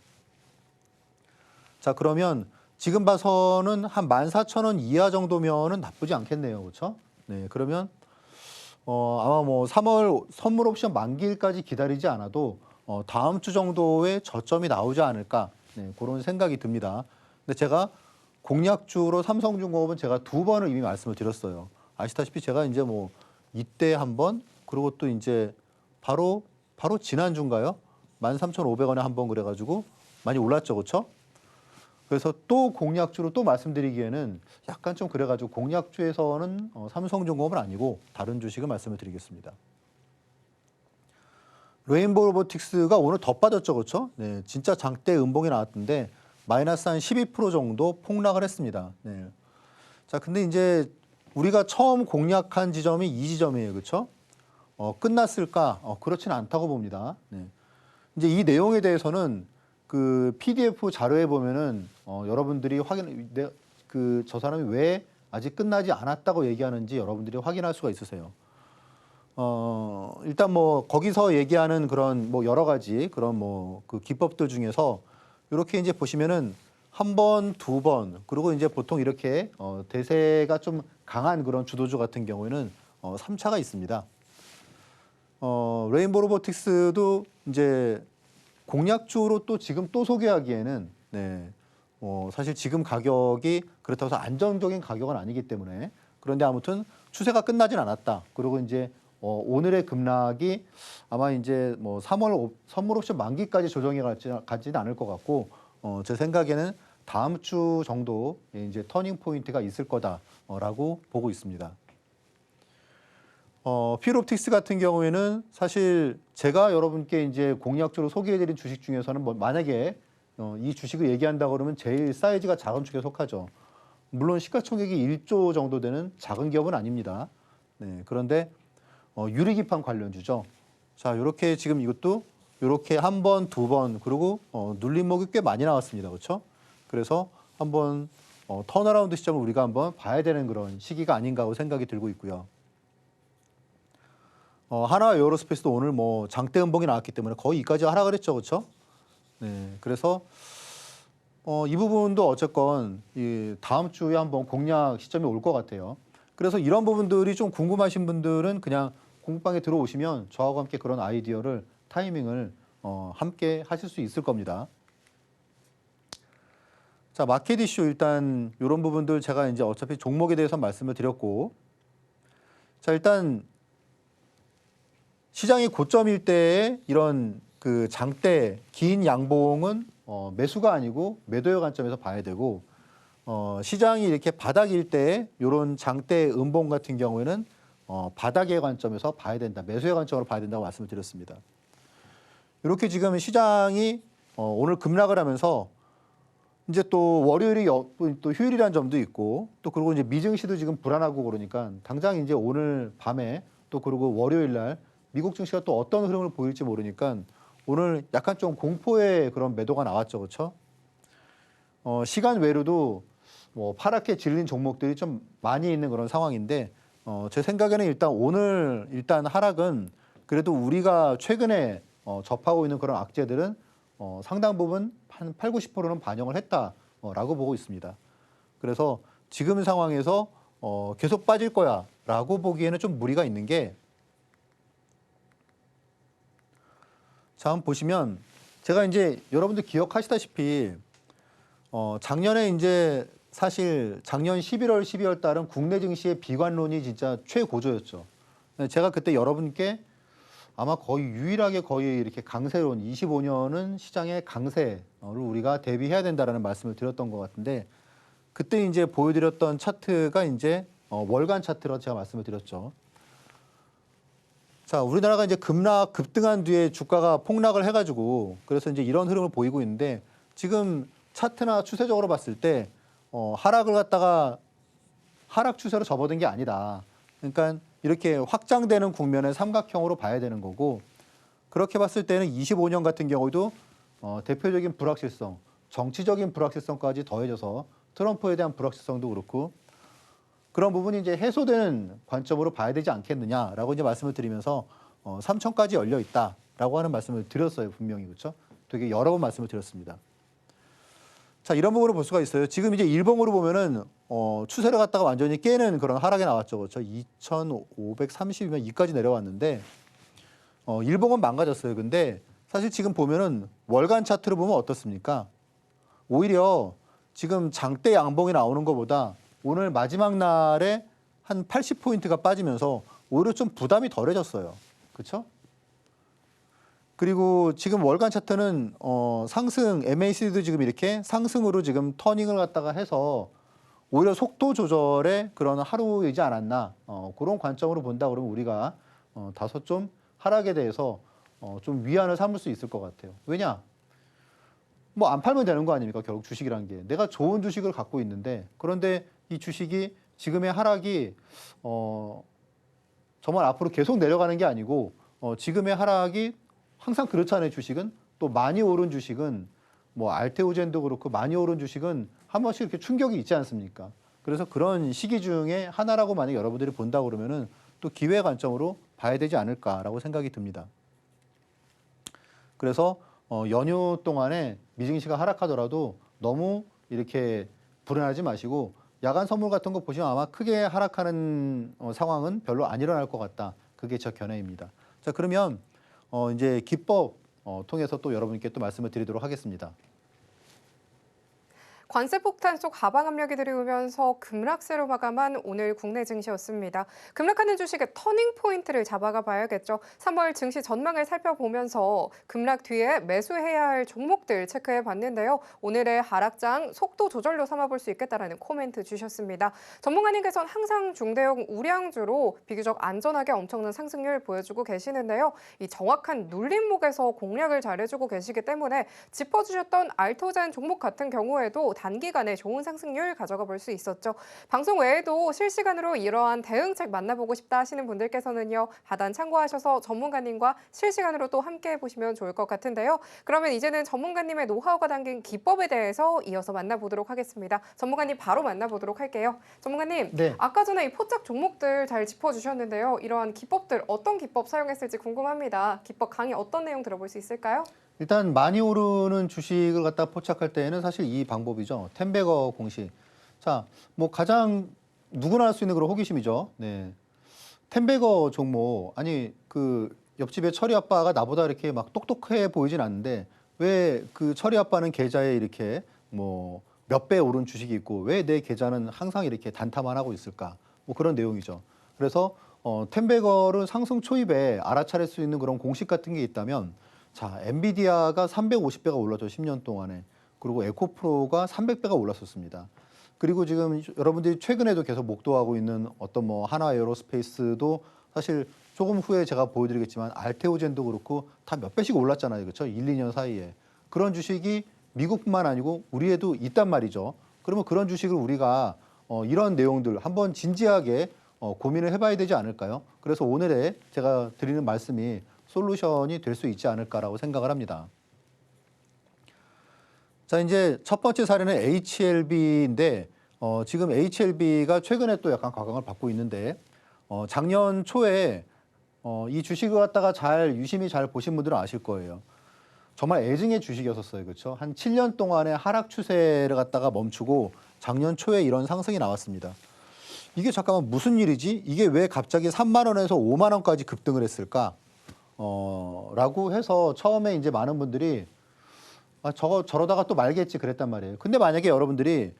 자, 그러면 지금 봐서는 한 14,000원 이하 정도면은 나쁘지 않겠네요, 그렇죠? 네, 그러면 아마 뭐 3월 선물 옵션 만기일까지 기다리지 않아도 다음 주 정도에 저점이 나오지 않을까, 네, 그런 생각이 듭니다. 근데 제가 공략주로 삼성중공업은 제가 2번을 이미 말씀을 드렸어요. 아시다시피 제가 이제 뭐 이때 한 번, 그리고 또 이제 바로 지난주인가요? 13,500원에 한 번 그래가지고 많이 올랐죠, 그렇죠? 그래서 또 공략주로 또 말씀드리기에는 약간 좀 그래가지고 공략주에서는 삼성중공업은 아니고 다른 주식을 말씀을 드리겠습니다. 레인보우 로보틱스가 오늘 더 빠졌죠, 그렇죠? 네, 진짜 장대 음봉이 나왔던데 마이너스 한 12% 정도 폭락을 했습니다. 네. 자, 근데 이제 우리가 처음 공략한 지점이 이 지점이에요, 그렇죠? 끝났을까? 그렇지는 않다고 봅니다. 네. 이제 이 내용에 대해서는 그 PDF 자료에 보면은 여러분들이 저 사람이 왜 아직 끝나지 않았다고 얘기하는지 여러분들이 확인할 수가 있으세요. 일단 뭐 거기서 얘기하는 그런 뭐 여러 가지 그런 뭐 그 기법들 중에서 이렇게 이제 보시면은 한 번, 2번, 그리고 이제 보통 이렇게 대세가 좀 강한 그런 주도주 같은 경우에는 3차가 있습니다. 레인보우 로보틱스도 이제 공략주로 또 지금 또 소개하기에는 네, 사실 지금 가격이 그렇다고 해서 안정적인 가격은 아니기 때문에 그런데 아무튼 추세가 끝나진 않았다. 그리고 이제 오늘의 급락이 아마 이제 뭐 3월 선물 옵션 만기까지 조정이 가지는 않을 것 같고 제 생각에는 다음 주 정도 이제 터닝 포인트가 있을 거다라고 보고 있습니다. 필옵틱스 같은 경우에는 사실 제가 여러분께 이제 공략적으로 소개해드린 주식 중에서는 뭐 만약에 이 주식을 얘기한다 그러면 제일 사이즈가 작은 축에 속하죠. 물론 시가총액이 1조 정도 되는 작은 기업은 아닙니다. 네, 그런데 유리기판 관련주죠. 자, 이렇게 지금 이것도 이렇게 한 번, 2번 그리고 눌림목이 꽤 많이 나왔습니다, 그렇죠? 그래서 한번 턴어라운드 시점을 우리가 한번 봐야 되는 그런 시기가 아닌가 하고 생각이 들고 있고요. 하나와 에어로스페이스도 오늘 뭐 장대 음봉이 나왔기 때문에 거의 이까지 하락을 했죠, 그렇죠? 네, 그래서 이 부분도 어쨌건 이 다음 주에 한번 공략 시점이 올 것 같아요. 그래서 이런 부분들이 좀 궁금하신 분들은 그냥 공부방에 들어오시면 저하고 함께 그런 아이디어를 타이밍을 함께 하실 수 있을 겁니다. 자, 마켓 이슈 일단 이런 부분들 제가 이제 어차피 종목에 대해서 말씀을 드렸고, 자, 일단 시장이 고점일 때의 이런 그 장대 긴 양봉은 매수가 아니고 매도의 관점에서 봐야 되고 시장이 이렇게 바닥일 때 이런 장대 음봉 같은 경우에는 바닥의 관점에서 봐야 된다. 매수의 관점으로 봐야 된다고 말씀을 드렸습니다. 이렇게 지금 시장이 오늘 급락을 하면서 이제 또 월요일이 또 휴일이라는 점도 있고 또 그리고 이제 미증시도 지금 불안하고 그러니까 당장 이제 오늘 밤에 또 그리고 월요일 날 미국 증시가 또 어떤 흐름을 보일지 모르니까 오늘 약간 좀 공포의 그런 매도가 나왔죠, 그렇죠? 시간 외로도 뭐 파랗게 질린 종목들이 좀 많이 있는 그런 상황인데 제 생각에는 일단 오늘 일단 하락은 그래도 우리가 최근에 접하고 있는 그런 악재들은 상당 부분 한 8, 90%는 반영을 했다라고 보고 있습니다. 그래서 지금 상황에서 계속 빠질 거야라고 보기에는 좀 무리가 있는 게 자, 한번 보시면 제가 이제 여러분들 기억하시다시피 작년에 이제 사실 작년 11월, 12월 달은 국내 증시의 비관론이 진짜 최고조였죠. 제가 그때 여러분께 아마 거의 유일하게 거의 이렇게 강세론, 25년은 시장의 강세를 우리가 대비해야 된다라는 말씀을 드렸던 것 같은데, 그때 이제 보여드렸던 차트가 이제 월간 차트로 제가 말씀을 드렸죠. 자, 우리나라가 이제 급등한 뒤에 주가가 폭락을 해가지고 그래서 이제 이런 흐름을 보이고 있는데, 지금 차트나 추세적으로 봤을 때 하락을 갖다가 하락 추세로 접어든 게 아니다. 그러니까 이렇게 확장되는 국면의 삼각형으로 봐야 되는 거고, 그렇게 봤을 때는 25년 같은 경우도 대표적인 불확실성, 정치적인 불확실성까지 더해져서 트럼프에 대한 불확실성도 그렇고 그런 부분이 이제 해소되는 관점으로 봐야 되지 않겠느냐라고 이제 말씀을 드리면서 3천까지 열려 있다라고 하는 말씀을 드렸어요. 분명히. 그렇죠? 되게 여러 번 말씀을 드렸습니다. 자, 이런 부분을 볼 수가 있어요. 지금 이제 일봉으로 보면은 추세를 갖다가 완전히 깨는 그런 하락이 나왔죠. 그렇죠? 2,530이면 2까지 내려왔는데 일봉은 망가졌어요. 근데 사실 지금 보면은 월간 차트를 보면 어떻습니까? 오히려 지금 장대 양봉이 나오는 것보다 오늘 마지막 날에 한 80포인트가 빠지면서 오히려 좀 부담이 덜해졌어요. 그렇죠? 그리고 지금 월간 차트는 상승, MACD도 지금 이렇게 상승으로 지금 터닝을 갖다가 해서 오히려 속도 조절의 그런 하루이지 않았나, 그런 관점으로 본다 그러면 우리가 다소 좀 하락에 대해서 좀 위안을 삼을 수 있을 것 같아요. 왜냐? 뭐 안 팔면 되는 거 아닙니까? 결국 주식이란 게. 내가 좋은 주식을 갖고 있는데, 그런데 이 주식이 지금의 하락이 정말 앞으로 계속 내려가는 게 아니고 지금의 하락이 항상 그렇잖아요. 주식은 또 많이 오른 주식은 뭐 알테오젠도 그렇고 많이 오른 주식은 한 번씩 이렇게 충격이 있지 않습니까? 그래서 그런 시기 중에 하나라고 만약 여러분들이 본다 그러면은 또 기회 관점으로 봐야 되지 않을까라고 생각이 듭니다. 그래서 연휴 동안에 미증시가 하락하더라도 너무 이렇게 불안하지 마시고 야간 선물 같은 거 보시면 아마 크게 하락하는 상황은 별로 안 일어날 것 같다. 그게 제 견해입니다. 자, 그러면 이제 기법 통해서 또 여러분께 또 말씀을 드리도록 하겠습니다. 관세 폭탄 속 하방 압력이 들이오면서 급락세로 마감한 오늘 국내 증시였습니다. 급락하는 주식의 터닝 포인트를 잡아가 봐야겠죠. 3월 증시 전망을 살펴보면서 급락 뒤에 매수해야 할 종목들 체크해 봤는데요. 오늘의 하락장 속도 조절로 삼아볼 수 있겠다라는 코멘트 주셨습니다. 전문가님께서는 항상 중대형 우량주로 비교적 안전하게 엄청난 상승률 보여주고 계시는데요. 이 정확한 눌림목에서 공략을 잘해주고 계시기 때문에 짚어주셨던 알토잔 종목 같은 경우에도 단기간에 좋은 상승률 가져가 볼 수 있었죠. 방송 외에도 실시간으로 이러한 대응책 만나보고 싶다 하시는 분들께서는요. 하단 참고하셔서 전문가님과 실시간으로 또 함께 해보시면 좋을 것 같은데요. 그러면 이제는 전문가님의 노하우가 담긴 기법에 대해서 이어서 만나보도록 하겠습니다. 전문가님 바로 만나보도록 할게요. 전문가님, 네. 아까 전에 이 포착 종목들 잘 짚어주셨는데요. 이러한 기법들 어떤 기법 사용했을지 궁금합니다. 기법 강의 어떤 내용 들어볼 수 있을까요? 일단 많이 오르는 주식을 갖다 포착할 때에는 사실 이 방법이죠. 텐베거 공식. 자, 뭐 가장 누구나 할 수 있는 그런 호기심이죠. 네. 텐베거 종목. 아니, 그 옆집에 철이 아빠가 나보다 이렇게 막 똑똑해 보이진 않는데 왜 그 철이 아빠는 계좌에 이렇게 뭐 몇 배 오른 주식이 있고 왜 내 계좌는 항상 이렇게 단타만 하고 있을까? 뭐 그런 내용이죠. 그래서 텐베거를 상승 초입에 알아차릴 수 있는 그런 공식 같은 게 있다면, 자, 엔비디아가 350배가 올랐죠. 10년 동안에. 그리고 에코프로가 300배가 올랐었습니다. 그리고 지금 여러분들이 최근에도 계속 목도하고 있는 어떤 뭐 하나 에어로스페이스도 사실 조금 후에 제가 보여드리겠지만 알테오젠도 그렇고 다 몇 배씩 올랐잖아요. 그렇죠? 1, 2년 사이에. 그런 주식이 미국뿐만 아니고 우리에도 있단 말이죠. 그러면 그런 주식을 우리가 이런 내용들 한번 진지하게 고민을 해봐야 되지 않을까요? 그래서 오늘의 제가 드리는 말씀이 솔루션이 될 수 있지 않을까라고 생각을 합니다. 자, 이제 첫 번째 사례는 HLB인데 지금 HLB가 최근에 또 약간 과강을 받고 있는데 작년 초에 이 주식을 갖다가 유심히 잘 보신 분들은 아실 거예요. 정말 애증의 주식이었었어요. 그렇죠? 한 7년 동안의 하락 추세를 갖다가 멈추고 작년 초에 이런 상승이 나왔습니다. 이게 잠깐만 무슨 일이지? 이게 왜 갑자기 3만 원에서 5만 원까지 급등을 했을까? 라고 해서 처음에 이제 많은 분들이 저러다가 또 말겠지 그랬단 말이에요. 근데 만약에 여러분들이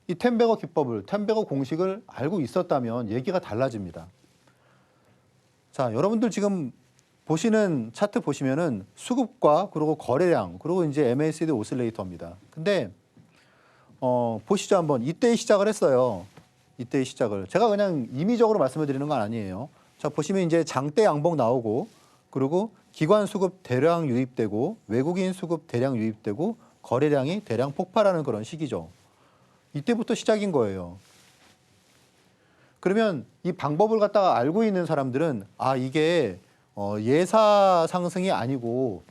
이 텐베거 기법을, 텐베거 공식을 알고 있었다면 얘기가 달라집니다. 자, 여러분들 지금 보시는 차트 보시면은 수급과 그리고 거래량 그리고 이제 MACD 오실레이터입니다. 근데 보시죠 한번. 이때 시작을 했어요. 이때 시작을. 제가 그냥 임의적으로 말씀을 드리는 건 아니에요. 자, 보시면 이제 장대 양봉 나오고 그리고 기관 수급 대량 유입되고 외국인 수급 대량 유입되고 거래량이 대량 폭발하는 그런 시기죠. 이때부터 시작인 거예요. 그러면 이 방법을 갖다가 알고 있는 사람들은 이게 예사 상승이 아니고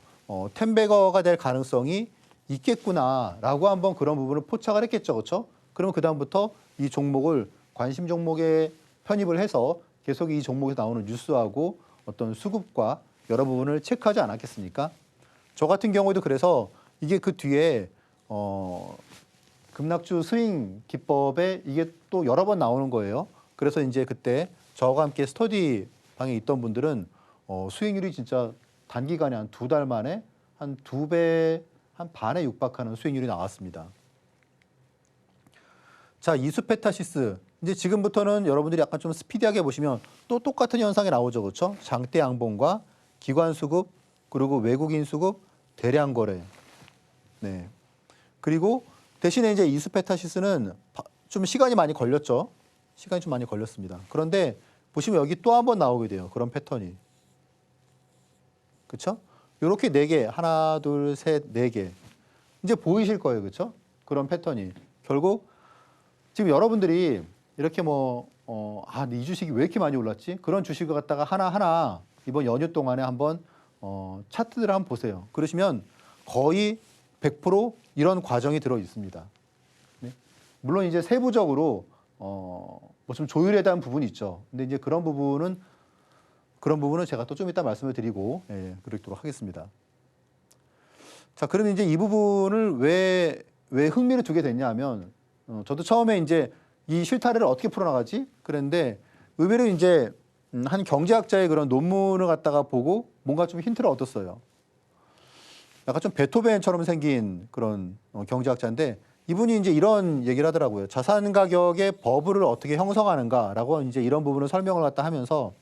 텐베거가 될 가능성이 있겠구나라고 한번 그런 부분을 포착을 했겠죠, 그렇죠? 그러면 그 다음부터 이 종목을 관심 종목에 편입을 해서 계속 이 종목에서 나오는 뉴스하고 어떤 수급과 여러 부분을 체크하지 않았겠습니까? 저 같은 경우에도 그래서 이게 그 뒤에 급락주 스윙 기법에 이게 또 여러 번 나오는 거예요. 그래서 이제 그때 저와 함께 스터디 방에 있던 분들은 수익률이 진짜 단기간에 한 2달 만에 한 2배, 한 반에 육박하는 수익률이 나왔습니다. 자, 이수페타시스. 이제 지금부터는 여러분들이 약간 좀 스피디하게 보시면 또 똑같은 현상이 나오죠. 그렇죠? 장대 양봉과 기관 수급, 그리고 외국인 수급, 대량 거래. 네. 그리고 대신에 이제 이수페타시스는 좀 시간이 많이 걸렸죠. 시간이 좀 많이 걸렸습니다. 그런데 보시면 여기 또 한 번 나오게 돼요. 그런 패턴이. 그렇죠? 이렇게 4개, 하나, 둘, 셋, 4개. 이제 보이실 거예요. 그렇죠? 그런 패턴이. 결국 지금 여러분들이 이렇게 이 주식이 왜 이렇게 많이 올랐지? 그런 주식을 갖다가 하나하나 이번 연휴 동안에 한번 차트들을 한번 보세요. 그러시면 거의 100% 이런 과정이 들어 있습니다. 네? 물론 이제 세부적으로 뭐 좀 조율에 대한 부분이 있죠. 근데 이제 그런 부분은 제가 또 좀 이따 말씀을 드리고 그러도록 하겠습니다. 자, 그러면 이제 이 부분을 왜 흥미를 두게 됐냐 하면 저도 처음에 이제 이 실타래를 어떻게 풀어나가지? 그랬는데 의외로 이제 한 경제학자의 그런 논문을 갖다가 보고 뭔가 좀 힌트를 얻었어요. 약간 좀 베토벤처럼 생긴 그런 경제학자인데 이분이 이제 이런 얘기를 하더라고요. 자산 가격의 버블을 어떻게 형성하는가라고 이제 이런 부분을 설명을 갖다 하면서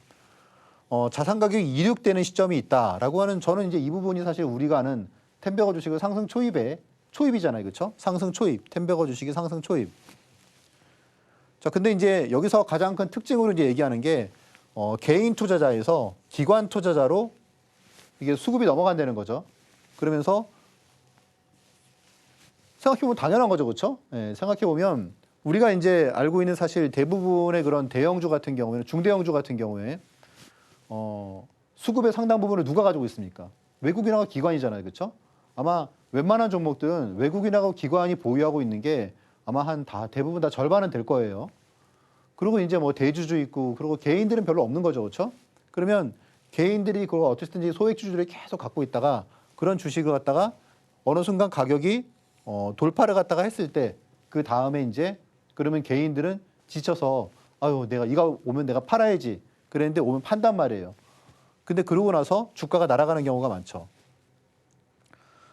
자산 가격이 이륙되는 시점이 있다라고 하는 저는 이제 이 부분이 사실 우리가 아는 텐베거 주식의 상승 초입이잖아요. 그렇죠? 상승 초입, 텐베거 주식의 상승 초입. 자, 근데 이제 여기서 가장 큰 특징으로 이제 얘기하는 게 개인 투자자에서 기관 투자자로 이게 수급이 넘어간다는 거죠. 그러면서 생각해보면 당연한 거죠. 그렇죠? 생각해보면 우리가 이제 알고 있는 사실 대부분의 그런 대형주 같은 경우에는 중대형주 같은 경우에 수급의 상당 부분을 누가 가지고 있습니까? 외국인하고 기관이잖아요. 그렇죠? 아마 웬만한 종목들은 외국인하고 기관이 보유하고 있는 게 아마 대부분 다 절반은 될 거예요. 그리고 이제 뭐 대주주 있고 그리고 개인들은 별로 없는 거죠. 그렇죠? 그러면 개인들이 그걸 어쨌든지 소액주주들이 계속 갖고 있다가 그런 주식을 갖다가 어느 순간 가격이 돌파를 갖다가 했을 때 그 다음에 이제 그러면 개인들은 지쳐서 내가 이거 오면 내가 팔아야지 그랬는데 오면 판단 말이에요. 근데 그러고 나서 주가가 날아가는 경우가 많죠.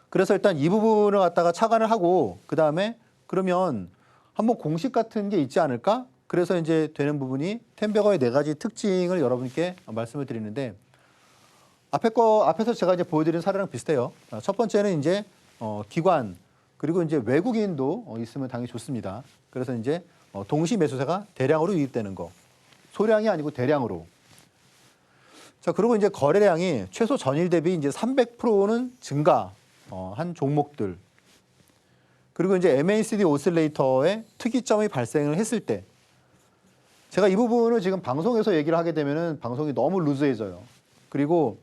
그래서 일단 이 부분을 갖다가 착안을 하고 그 다음에 그러면 한번 공식 같은 게 있지 않을까? 그래서 이제 되는 부분이 텐베거의 4가지 특징을 여러분께 말씀을 드리는데 앞에서 제가 이제 보여드린 사례랑 비슷해요. 첫 번째는 이제 기관 그리고 이제 외국인도 있으면 당연히 좋습니다. 그래서 이제 동시 매수세가 대량으로 유입되는 거. 소량이 아니고 대량으로. 자, 그리고 이제 거래량이 최소 전일 대비 이제 300%는 증가한 종목들. 그리고 이제 MACD 오실레이터의 특이점이 발생을 했을 때 제가 이 부분을 지금 방송에서 얘기를 하게 되면은 방송이 너무 루즈해져요. 그리고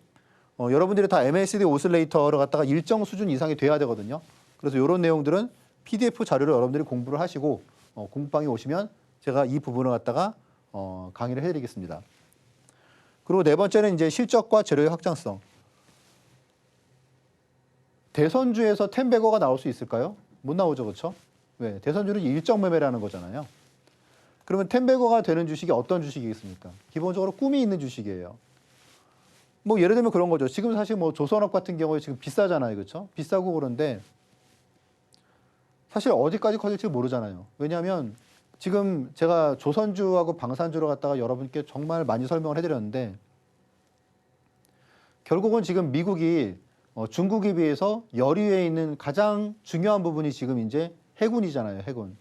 여러분들이 다 MACD 오실레이터를 갖다가 일정 수준 이상이 돼야 되거든요. 그래서 이런 내용들은 PDF 자료를 여러분들이 공부를 하시고 공부방에 오시면 제가 이 부분을 갖다가 강의를 해드리겠습니다. 그리고 4번째는 이제 실적과 재료의 확장성. 대선주에서 텐베거가 나올 수 있을까요? 못 나오죠, 그렇죠? 왜? 대선주는 일정 매매라는 거잖아요. 그러면 텐베거가 되는 주식이 어떤 주식이겠습니까? 기본적으로 꿈이 있는 주식이에요. 뭐 예를 들면 그런 거죠. 지금 사실 뭐 조선업 같은 경우에 지금 비싸잖아요, 그렇죠? 비싸고 그런데 사실 어디까지 커질지 모르잖아요. 왜냐하면 지금 제가 조선주하고 방산주를 갖다가 여러분께 정말 많이 설명을 해드렸는데 결국은 지금 미국이 중국에 비해서 열위에 있는 가장 중요한 부분이 지금 이제 해군이잖아요. 해군.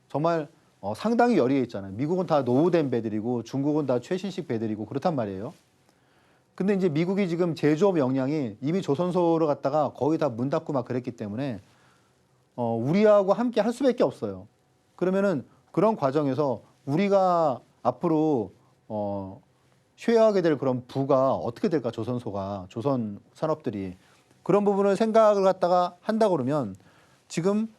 정말 상당히 열위에 있잖아요. 미국은 다 노후된 배들이고 중국은 다 최신식 배들이고 그렇단 말이에요. 근데 이제 미국이 지금 제조업 역량이 이미 조선소를 갖다가 거의 다 문 닫고 막 그랬기 때문에 우리하고 함께 할 수밖에 없어요. 그러면은 그런 과정에서 우리가 앞으로 쉐어하게 될 그런 부가 어떻게 될까? 조선소가 조선 산업들이 그런 부분을 생각을 갖다가 한다 그러면 지금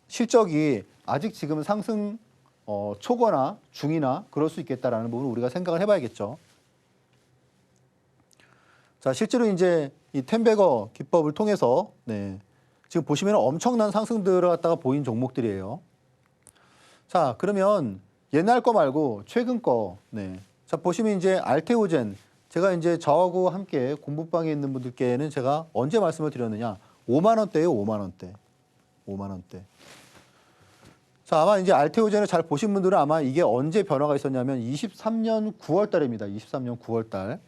실적이 아직 지금 상승 초거나 중이나 그럴 수 있겠다라는 부분을 우리가 생각을 해봐야겠죠. 자, 실제로 이제 이 텐베거 기법을 통해서 지금 보시면 엄청난 상승들을 갖다가 보인 종목들이에요. 자, 그러면 옛날 거 말고 최근 거. 자, 보시면 이제 알테오젠. 제가 이제 저하고 함께 공부방에 있는 분들께는 제가 언제 말씀을 드렸느냐? 5만 원대예요, 5만 원대. 5만 원대. 자, 아마 이제 알테오젠을 잘 보신 분들은 아마 이게 언제 변화가 있었냐면 23년 9월 달입니다. 23년 9월 달.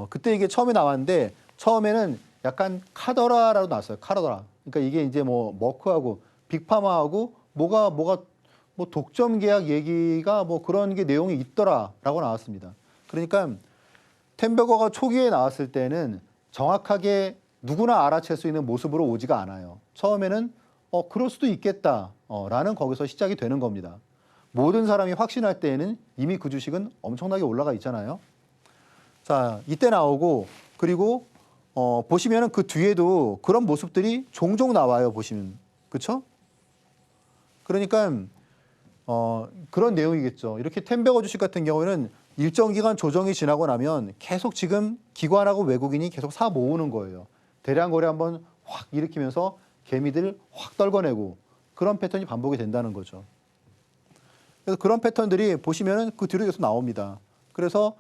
그때 이게 처음에 나왔는데 처음에는 약간 카더라라고 나왔어요. 카더라. 그러니까 이게 이제 뭐 머크하고 빅파마하고 뭐가 뭐 독점 계약 얘기가 뭐 그런 게 내용이 있더라라고 나왔습니다. 그러니까 텐베거가 초기에 나왔을 때는 정확하게 누구나 알아챌 수 있는 모습으로 오지가 않아요. 처음에는 그럴 수도 있겠다라는 거기서 시작이 되는 겁니다. 모든 사람이 확신할 때에는 이미 그 주식은 엄청나게 올라가 있잖아요. 자, 이때 나오고 그리고 보시면은 그 뒤에도 그런 모습들이 종종 나와요. 보시면 그렇죠? 그러니까 그런 내용이겠죠. 이렇게 텐베거 주식 같은 경우에는 일정 기간 조정이 지나고 나면 계속 지금 기관하고 외국인이 계속 사 모으는 거예요. 대량 거래 한번 확 일으키면서 개미들 확 떨궈내고 그런 패턴이 반복이 된다는 거죠. 그래서 그런 패턴들이 보시면은 그 뒤로 계속 나옵니다. 그래서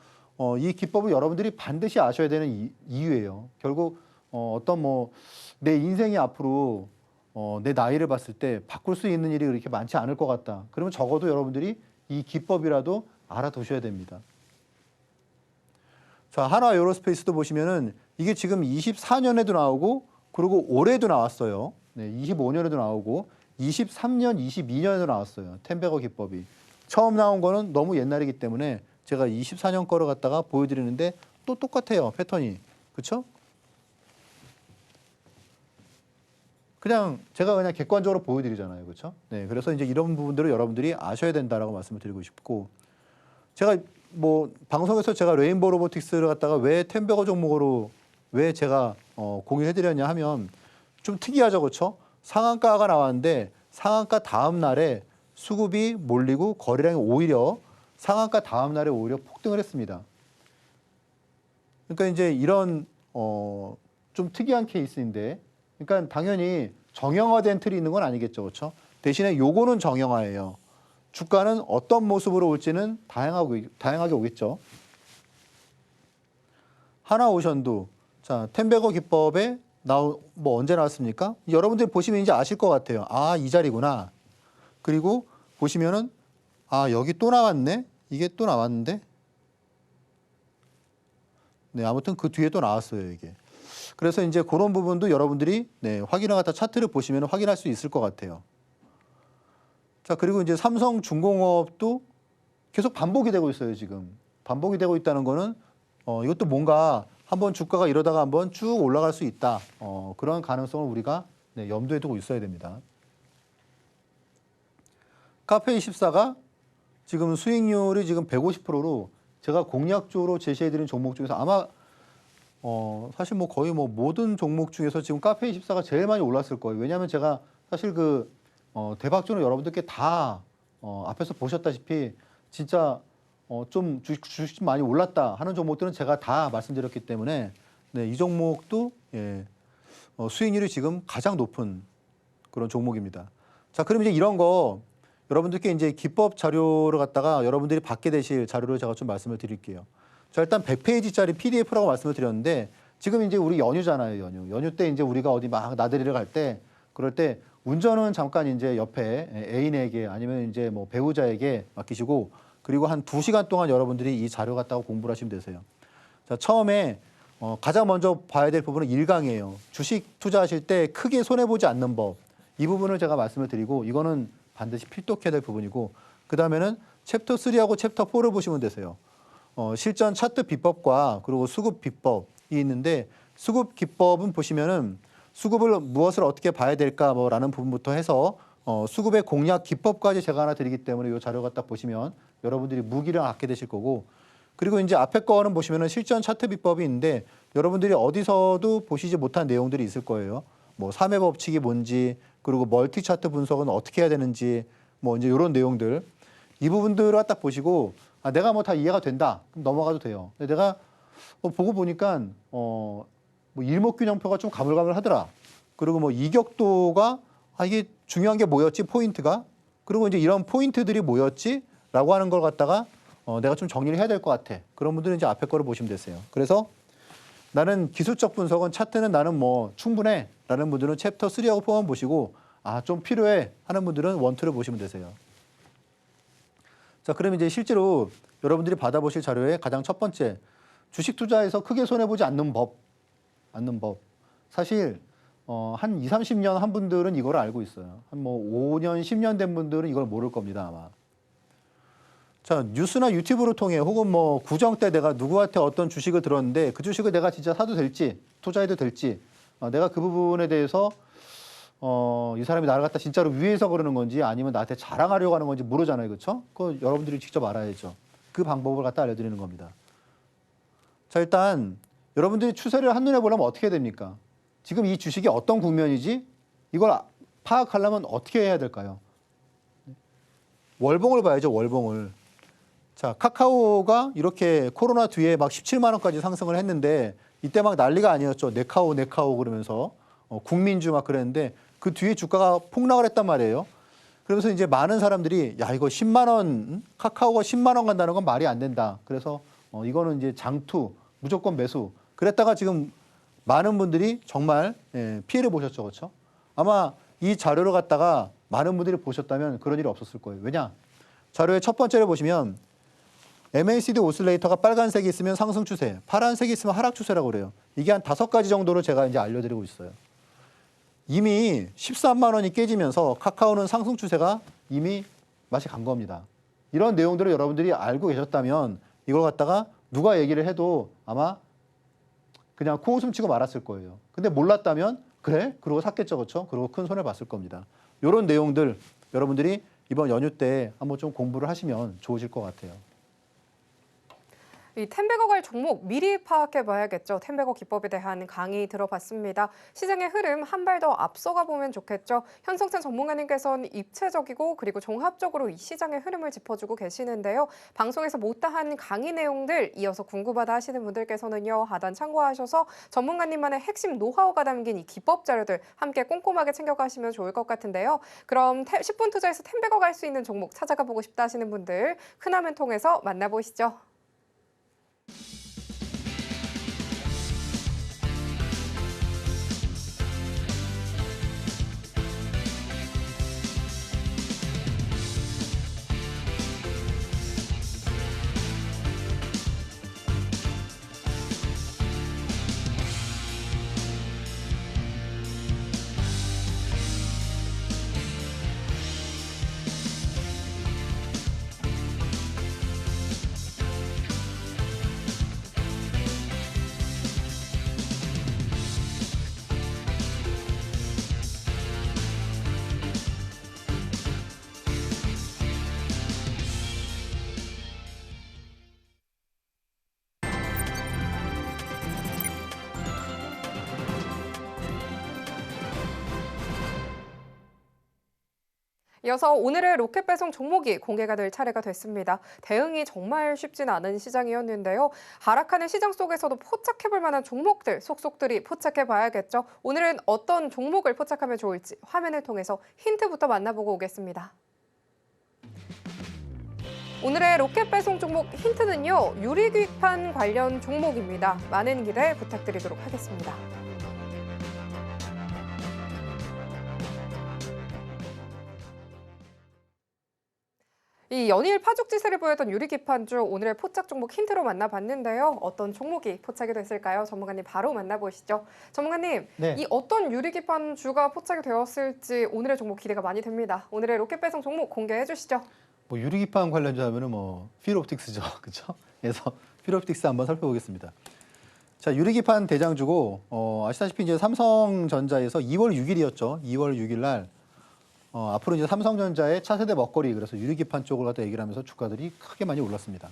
이 기법을 여러분들이 반드시 아셔야 되는 이유예요. 결국 어떤 뭐 내 인생이 앞으로 내 나이를 봤을 때 바꿀 수 있는 일이 그렇게 많지 않을 것 같다. 그러면 적어도 여러분들이 이 기법이라도 알아두셔야 됩니다. 자, 한화 에어로스페이스도 보시면은 이게 지금 24년에도 나오고 그리고 올해도 나왔어요. 25년에도 나오고 23년, 22년에도 나왔어요. 텐베거 기법이. 처음 나온 거는 너무 옛날이기 때문에 제가 24년 거를 갖다가 보여드리는데 또 똑같아요. 패턴이. 그렇죠? 그냥 제가 그냥 객관적으로 보여드리잖아요. 그렇죠? 네, 그래서 이제 이런 부분들을 여러분들이 아셔야 된다라고 말씀을 드리고 싶고 제가 뭐 방송에서 제가 레인보우 로보틱스를 갖다가 왜 텐베거 종목으로 왜 제가 공유해드렸냐 하면 좀 특이하죠. 그렇죠? 상한가가 나왔는데 상한가 다음 날에 수급이 몰리고 거래량이 오히려 상한가 다음 날에 오히려 폭등을 했습니다. 그러니까 이제 이런 좀 특이한 케이스인데, 그러니까 당연히 정형화된 틀이 있는 건 아니겠죠, 그렇죠? 대신에 요거는 정형화예요. 주가는 어떤 모습으로 올지는 다양하게 오겠죠. 하나오션도 자 텐베거 기법에 뭐 언제 나왔습니까? 여러분들 보시면 이제 아실 것 같아요. 아, 이 자리구나. 그리고 보시면은 아, 여기 또 나왔네. 이게 또 나왔는데. 네, 아무튼 그 뒤에 또 나왔어요, 이게. 그래서 이제 그런 부분도 여러분들이 확인을 갖다 차트를 보시면 확인할 수 있을 것 같아요. 자, 그리고 이제 삼성중공업도 계속 반복이 되고 있어요, 지금. 반복이 되고 있다는 거는 이것도 뭔가 한번 주가가 이러다가 한번 쭉 올라갈 수 있다. 그런 가능성을 우리가 염두에 두고 있어야 됩니다. 카페24가 지금 수익률이 지금 150%로 제가 공략적으로 제시해드린 종목 중에서 아마 사실 뭐 거의 뭐 모든 종목 중에서 지금 카페24가 제일 많이 올랐을 거예요. 왜냐하면 제가 사실 그 대박주는 여러분들께 다 앞에서 보셨다시피 진짜 좀 주식 많이 올랐다 하는 종목들은 제가 다 말씀드렸기 때문에 이 종목도 수익률이 지금 가장 높은 그런 종목입니다. 자, 그럼 이제 이런 거 여러분들께 이제 기법 자료를 갖다가 여러분들이 받게 되실 자료를 제가 좀 말씀을 드릴게요. 자, 일단 100페이지짜리 PDF라고 말씀을 드렸는데 지금 이제 우리 연휴잖아요, 연휴. 연휴 때 이제 우리가 어디 막 나들이를 갈 때 그럴 때 운전은 잠깐 이제 옆에 애인에게 아니면 이제 뭐 배우자에게 맡기시고 그리고 한 2시간 동안 여러분들이 이 자료 갖다가 공부를 하시면 되세요. 자, 처음에 가장 먼저 봐야 될 부분은 1강이에요. 주식 투자하실 때 크게 손해보지 않는 법. 이 부분을 제가 말씀을 드리고 이거는 반드시 필독해야 될 부분이고 그다음에는 챕터 3하고 챕터 4를 보시면 되세요. 실전 차트 비법과 그리고 수급 비법이 있는데 수급 기법은 보시면은 수급을 무엇을 어떻게 봐야 될까 뭐라는 부분부터 해서 수급의 공략 기법까지 제가 하나 드리기 때문에 이 자료 갖다 보시면 여러분들이 무기를 갖게 되실 거고 그리고 이제 앞에 거는 보시면은 실전 차트 비법이 있는데 여러분들이 어디서도 보시지 못한 내용들이 있을 거예요. 뭐 3회 법칙이 뭔지 그리고 멀티 차트 분석은 어떻게 해야 되는지 뭐 이제 이런 내용들 이 부분들을 딱 보시고 아, 내가 뭐 다 이해가 된다. 그럼 넘어가도 돼요. 근데 내가 보고 보니까 뭐 일목균형표가 좀 가물가물하더라. 그리고 뭐 이격도가 아, 이게 중요한 게 뭐였지 포인트가 그리고 이제 이런 포인트들이 뭐였지라고 하는 걸 갖다가 내가 좀 정리를 해야 될 것 같아. 그런 분들은 이제 앞에 거를 보시면 되세요. 그래서 나는 기술적 분석은 차트는 나는 뭐 충분해 라는 분들은 챕터 3하고 4만 보시고 아, 좀 필요해 하는 분들은 1, 2를 보시면 되세요. 자, 그럼 이제 실제로 여러분들이 받아보실 자료의 가장 첫 번째 주식 투자에서 크게 손해보지 않는 법. 사실 한 20, 30년 한 분들은 이걸 알고 있어요. 한 뭐 5년, 10년 된 분들은 이걸 모를 겁니다, 아마. 자, 뉴스나 유튜브를 통해 혹은 뭐 구정 때 내가 누구한테 어떤 주식을 들었는데 그 주식을 내가 진짜 사도 될지 투자해도 될지 내가 그 부분에 대해서 이 사람이 나를 갖다 진짜로 위해서 그러는 건지 아니면 나한테 자랑하려고 하는 건지 모르잖아요. 그렇죠? 그거 여러분들이 직접 알아야죠. 그 방법을 갖다 알려드리는 겁니다. 자, 일단 여러분들이 추세를 한눈에 보려면 어떻게 해야 됩니까? 지금 이 주식이 어떤 국면이지? 이걸 파악하려면 어떻게 해야 될까요? 월봉을 봐야죠. 월봉을. 자, 카카오가 이렇게 코로나 뒤에 막 17만 원까지 상승을 했는데 이때 막 난리가 아니었죠. 네카오 그러면서 국민주 막 그랬는데 그 뒤에 주가가 폭락을 했단 말이에요. 그러면서 이제 많은 사람들이 야, 이거 10만 원 카카오가 10만 원 간다는 건 말이 안 된다. 그래서 이거는 이제 장투 무조건 매수. 그랬다가 지금 많은 분들이 정말 피해를 보셨죠. 그렇죠? 아마 이 자료를 갖다가 많은 분들이 보셨다면 그런 일이 없었을 거예요. 왜냐? 자료의 첫 번째를 보시면 MACD 오슬레이터가 빨간색이 있으면 상승 추세, 파란색이 있으면 하락 추세라고 그래요. 이게 한 5가지 정도로 제가 이제 알려드리고 있어요. 이미 13만 원이 깨지면서 카카오는 상승 추세가 이미 맛이 간 겁니다. 이런 내용들을 여러분들이 알고 계셨다면 이걸 갖다가 누가 얘기를 해도 아마 그냥 코웃음 치고 말았을 거예요. 근데 몰랐다면 그래? 그러고 샀겠죠. 그렇죠? 그러고 큰 손해를 봤을 겁니다. 이런 내용들 여러분들이 이번 연휴 때 한번 좀 공부를 하시면 좋으실 것 같아요. 이 텐베거 갈 종목 미리 파악해 봐야겠죠. 텐베거 기법에 대한 강의 들어봤습니다. 시장의 흐름 한 발 더 앞서가 보면 좋겠죠. 현성찬 전문가님께서는 입체적이고 그리고 종합적으로 이 시장의 흐름을 짚어주고 계시는데요. 방송에서 못다한 강의 내용들 이어서 궁금하다 하시는 분들께서는요. 하단 참고하셔서 전문가님만의 핵심 노하우가 담긴 이 기법 자료들 함께 꼼꼼하게 챙겨가시면 좋을 것 같은데요. 그럼 10분 투자에서 텐베거 갈 수 있는 종목 찾아가 보고 싶다 하시는 분들 큰 화면 통해서 만나보시죠. 이어서 오늘의 로켓 배송 종목이 공개가 될 차례가 됐습니다. 대응이 정말 쉽진 않은 시장이었는데요. 하락하는 시장 속에서도 포착해볼 만한 종목들 속속들이 포착해봐야겠죠. 오늘은 어떤 종목을 포착하면 좋을지 화면을 통해서 힌트부터 만나보고 오겠습니다. 오늘의 로켓 배송 종목 힌트는요. 유리기판 관련 종목입니다. 많은 기대 부탁드리도록 하겠습니다. 이 연일 파죽지세를 보였던 유리기판주 오늘의 포착 종목 힌트로 만나봤는데요. 어떤 종목이 포착이 됐을까요? 전문가님 바로 만나보시죠. 전문가님, 네. 이 어떤 유리기판주가 포착이 되었을지 오늘의 종목 기대가 많이 됩니다. 오늘의 로켓배송 종목 공개해 주시죠. 뭐 유리기판 관련주 하면은 뭐 필옵틱스죠, 그렇죠? 그래서 필옵틱스 한번 살펴보겠습니다. 자, 유리기판 대장주고 아시다시피 이제 삼성전자에서 2월 6일이었죠. 2월 6일 날 앞으로 이제 삼성전자의 차세대 먹거리, 그래서 유리기판 쪽을 갖다 얘기를 하면서 주가들이 크게 많이 올랐습니다.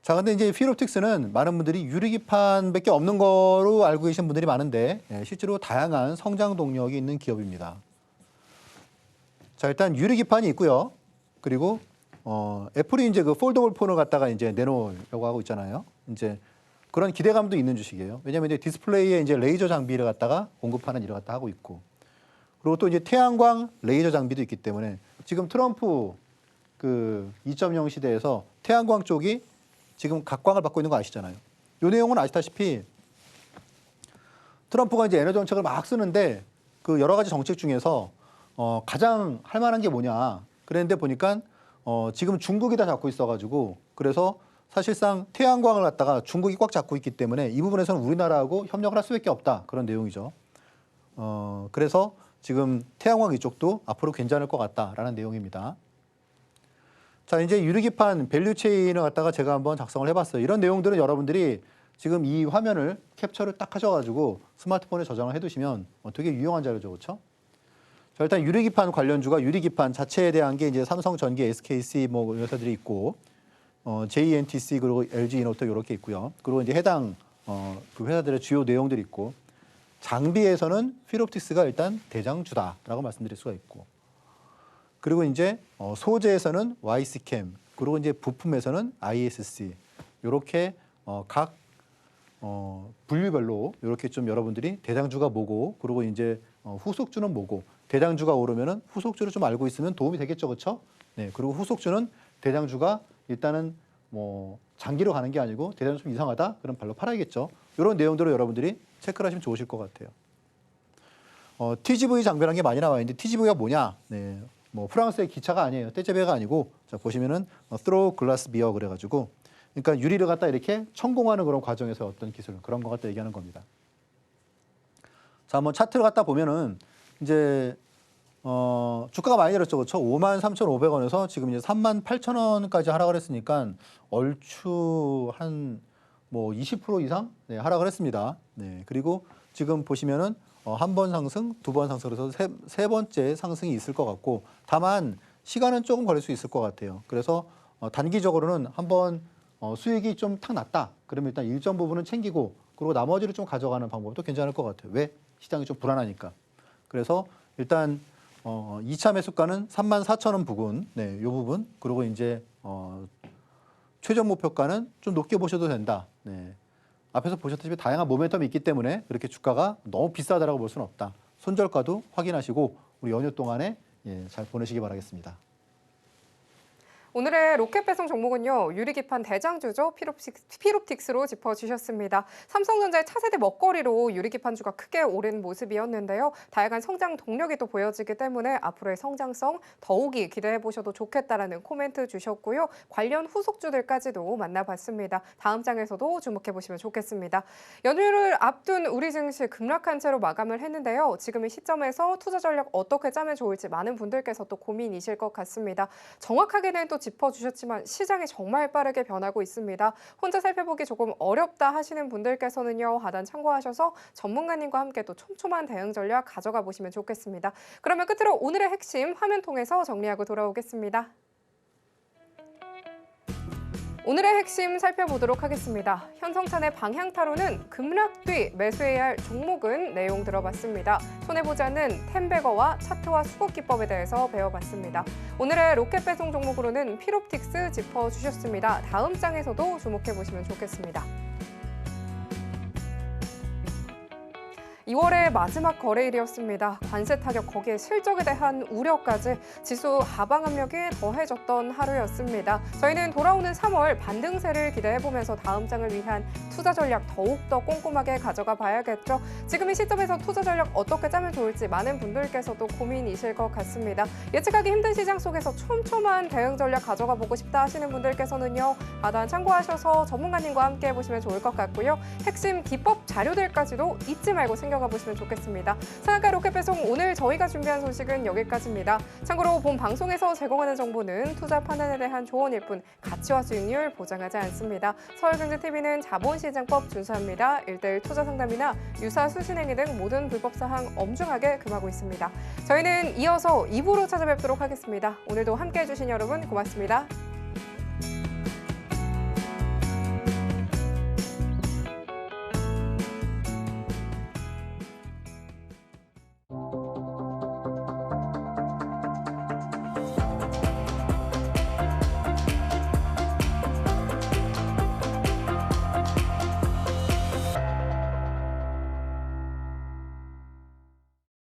자, 근데 이제 필옵틱스는 많은 분들이 유리기판밖에 없는 거로 알고 계신 분들이 많은데 실제로 다양한 성장 동력이 있는 기업입니다. 자, 일단 유리기판이 있고요. 그리고 애플이 이제 그 폴더블 폰을 갖다가 이제 내놓으려고 하고 있잖아요. 이제 그런 기대감도 있는 주식이에요. 왜냐하면 이제 디스플레이에 이제 레이저 장비를 갖다가 공급하는 일을 갖다 하고 있고. 그리고 또 이제 태양광 레이저 장비도 있기 때문에 지금 트럼프 그 2.0 시대에서 태양광 쪽이 지금 각광을 받고 있는 거 아시잖아요. 이 내용은 아시다시피 트럼프가 이제 에너지 정책을 막 쓰는데 그 여러 가지 정책 중에서 가장 할 만한 게 뭐냐 그랬는데 보니까 지금 중국이 다 잡고 있어가지고 그래서 사실상 태양광을 갖다가 중국이 꽉 잡고 있기 때문에 이 부분에서는 우리나라하고 협력을 할 수밖에 없다 그런 내용이죠. 그래서 지금 태양광 이쪽도 앞으로 괜찮을 것 같다라는 내용입니다. 자, 이제 유리기판 밸류 체인을 갖다가 제가 한번 작성을 해봤어요. 이런 내용들은 여러분들이 지금 이 화면을 캡처를 딱 하셔가지고 스마트폰에 저장을 해두시면 되게 유용한 자료죠, 그렇죠? 자, 일단 유리기판 관련주가 유리기판 자체에 대한 게 이제 삼성전기, SKC 뭐 회사들이 있고, JNTC 그리고 LG이노터 이렇게 있고요. 그리고 이제 해당 그 회사들의 주요 내용들이 있고. 장비에서는 필옵틱스가 일단 대장주다라고 말씀드릴 수가 있고, 그리고 이제 소재에서는 YC캠, 그리고 이제 부품에서는 ISC 이렇게 각 분류별로 이렇게 좀 여러분들이 대장주가 뭐고, 그리고 이제 후속주는 뭐고, 대장주가 오르면은 후속주를 좀 알고 있으면 도움이 되겠죠, 그렇죠? 네, 그리고 후속주는 대장주가 일단은 뭐 장기로 가는 게 아니고 대장주 좀 이상하다, 그럼 발로 팔아야겠죠. 이런 내용들을 여러분들이 체크를 하시면 좋으실 것 같아요. TGV 장비라는 게 많이 나와 있는데 TGV가 뭐냐? 네, 뭐 프랑스의 기차가 아니에요. 떼제베가 아니고 자 보시면은 through glass beer 그래가지고 그러니까 유리를 갖다 이렇게 천공하는 그런 과정에서 어떤 기술 그런 거 갖다 얘기하는 겁니다. 자, 한번 차트를 갖다 보면은 이제 주가가 많이 내렸죠, 그렇죠? 53,500원에서 지금 이제 38,000원까지 하락을 했으니까 얼추 한 뭐 20% 이상 하락을 했습니다. 네, 그리고 지금 보시면은 한 번 상승, 두 번 상승해서 세 번째 상승이 있을 것 같고, 다만 시간은 조금 걸릴 수 있을 것 같아요. 그래서 단기적으로는 한번 수익이 좀 탁 났다. 그러면 일단 일정 부분은 챙기고, 그리고 나머지를 좀 가져가는 방법도 괜찮을 것 같아요. 왜? 시장이 좀 불안하니까. 그래서 일단 2차 매수가는 34,000원 부근, 네, 이 부분. 그리고 이제 최종 목표가는 좀 높게 보셔도 된다. 네. 앞에서 보셨다시피 다양한 모멘텀이 있기 때문에 그렇게 주가가 너무 비싸다라고 볼 수는 없다. 손절가도 확인하시고 우리 연휴 동안에 잘 보내시기 바라겠습니다. 오늘의 로켓 배송 종목은요. 유리기판 대장주죠. 필옵틱스로 짚어주셨습니다. 삼성전자의 차세대 먹거리로 유리기판주가 크게 오른 모습이었는데요. 다양한 성장 동력이 또 보여지기 때문에 앞으로의 성장성 더욱이 기대해 보셔도 좋겠다라는 코멘트 주셨고요. 관련 후속주들까지도 만나봤습니다. 다음 장에서도 주목해 보시면 좋겠습니다. 연휴를 앞둔 우리 증시 급락한 채로 마감을 했는데요. 지금 이 시점에서 투자 전략 어떻게 짜면 좋을지 많은 분들께서 또 고민이실 것 같습니다. 정확하게는 또 짚어주셨지만 시장이 정말 빠르게 변하고 있습니다. 혼자 살펴보기 조금 어렵다 하시는 분들께서는요. 하단 참고하셔서 전문가님과 함께 또 촘촘한 대응 전략 가져가 보시면 좋겠습니다. 그러면 끝으로 오늘의 핵심 화면 통해서 정리하고 돌아오겠습니다. 오늘의 핵심 살펴보도록 하겠습니다. 현성찬의 방향타로는 급락 뒤 매수해야 할 종목은 내용 들어봤습니다. 손해보지 않는 템베거와 차트와 수급 기법에 대해서 배워봤습니다. 오늘의 로켓 배송 종목으로는 필옵틱스 짚어주셨습니다. 다음 장에서도 주목해보시면 좋겠습니다. 2월의 마지막 거래일이었습니다. 관세 타격 거기에 실적에 대한 우려까지 지수 하방 압력이 더해졌던 하루였습니다. 저희는 돌아오는 3월 반등세를 기대해보면서 다음 장을 위한 투자 전략 더욱더 꼼꼼하게 가져가 봐야겠죠. 지금 이 시점에서 투자 전략 어떻게 짜면 좋을지 많은 분들께서도 고민이실 것 같습니다. 예측하기 힘든 시장 속에서 촘촘한 대응 전략 가져가 보고 싶다 하시는 분들께서는요. 하단 참고하셔서 전문가님과 함께 해보시면 좋을 것 같고요. 핵심 기법 자료들까지도 잊지 말고 챙겨가 보시면 좋겠습니다. 상한가 로켓 배송 오늘 저희가 준비한 소식은 여기까지입니다. 참고로 본 방송에서 제공하는 정보는 투자 판단에 대한 조언일 뿐 가치와 수익률 보장하지 않습니다. 서울경제TV는 자본시장법 준수합니다. 1:1 투자 상담이나 유사 수신행위 등 모든 불법 사항 엄중하게 금하고 있습니다. 저희는 이어서 2부로 찾아뵙도록 하겠습니다. 오늘도 함께해 주신 여러분 고맙습니다.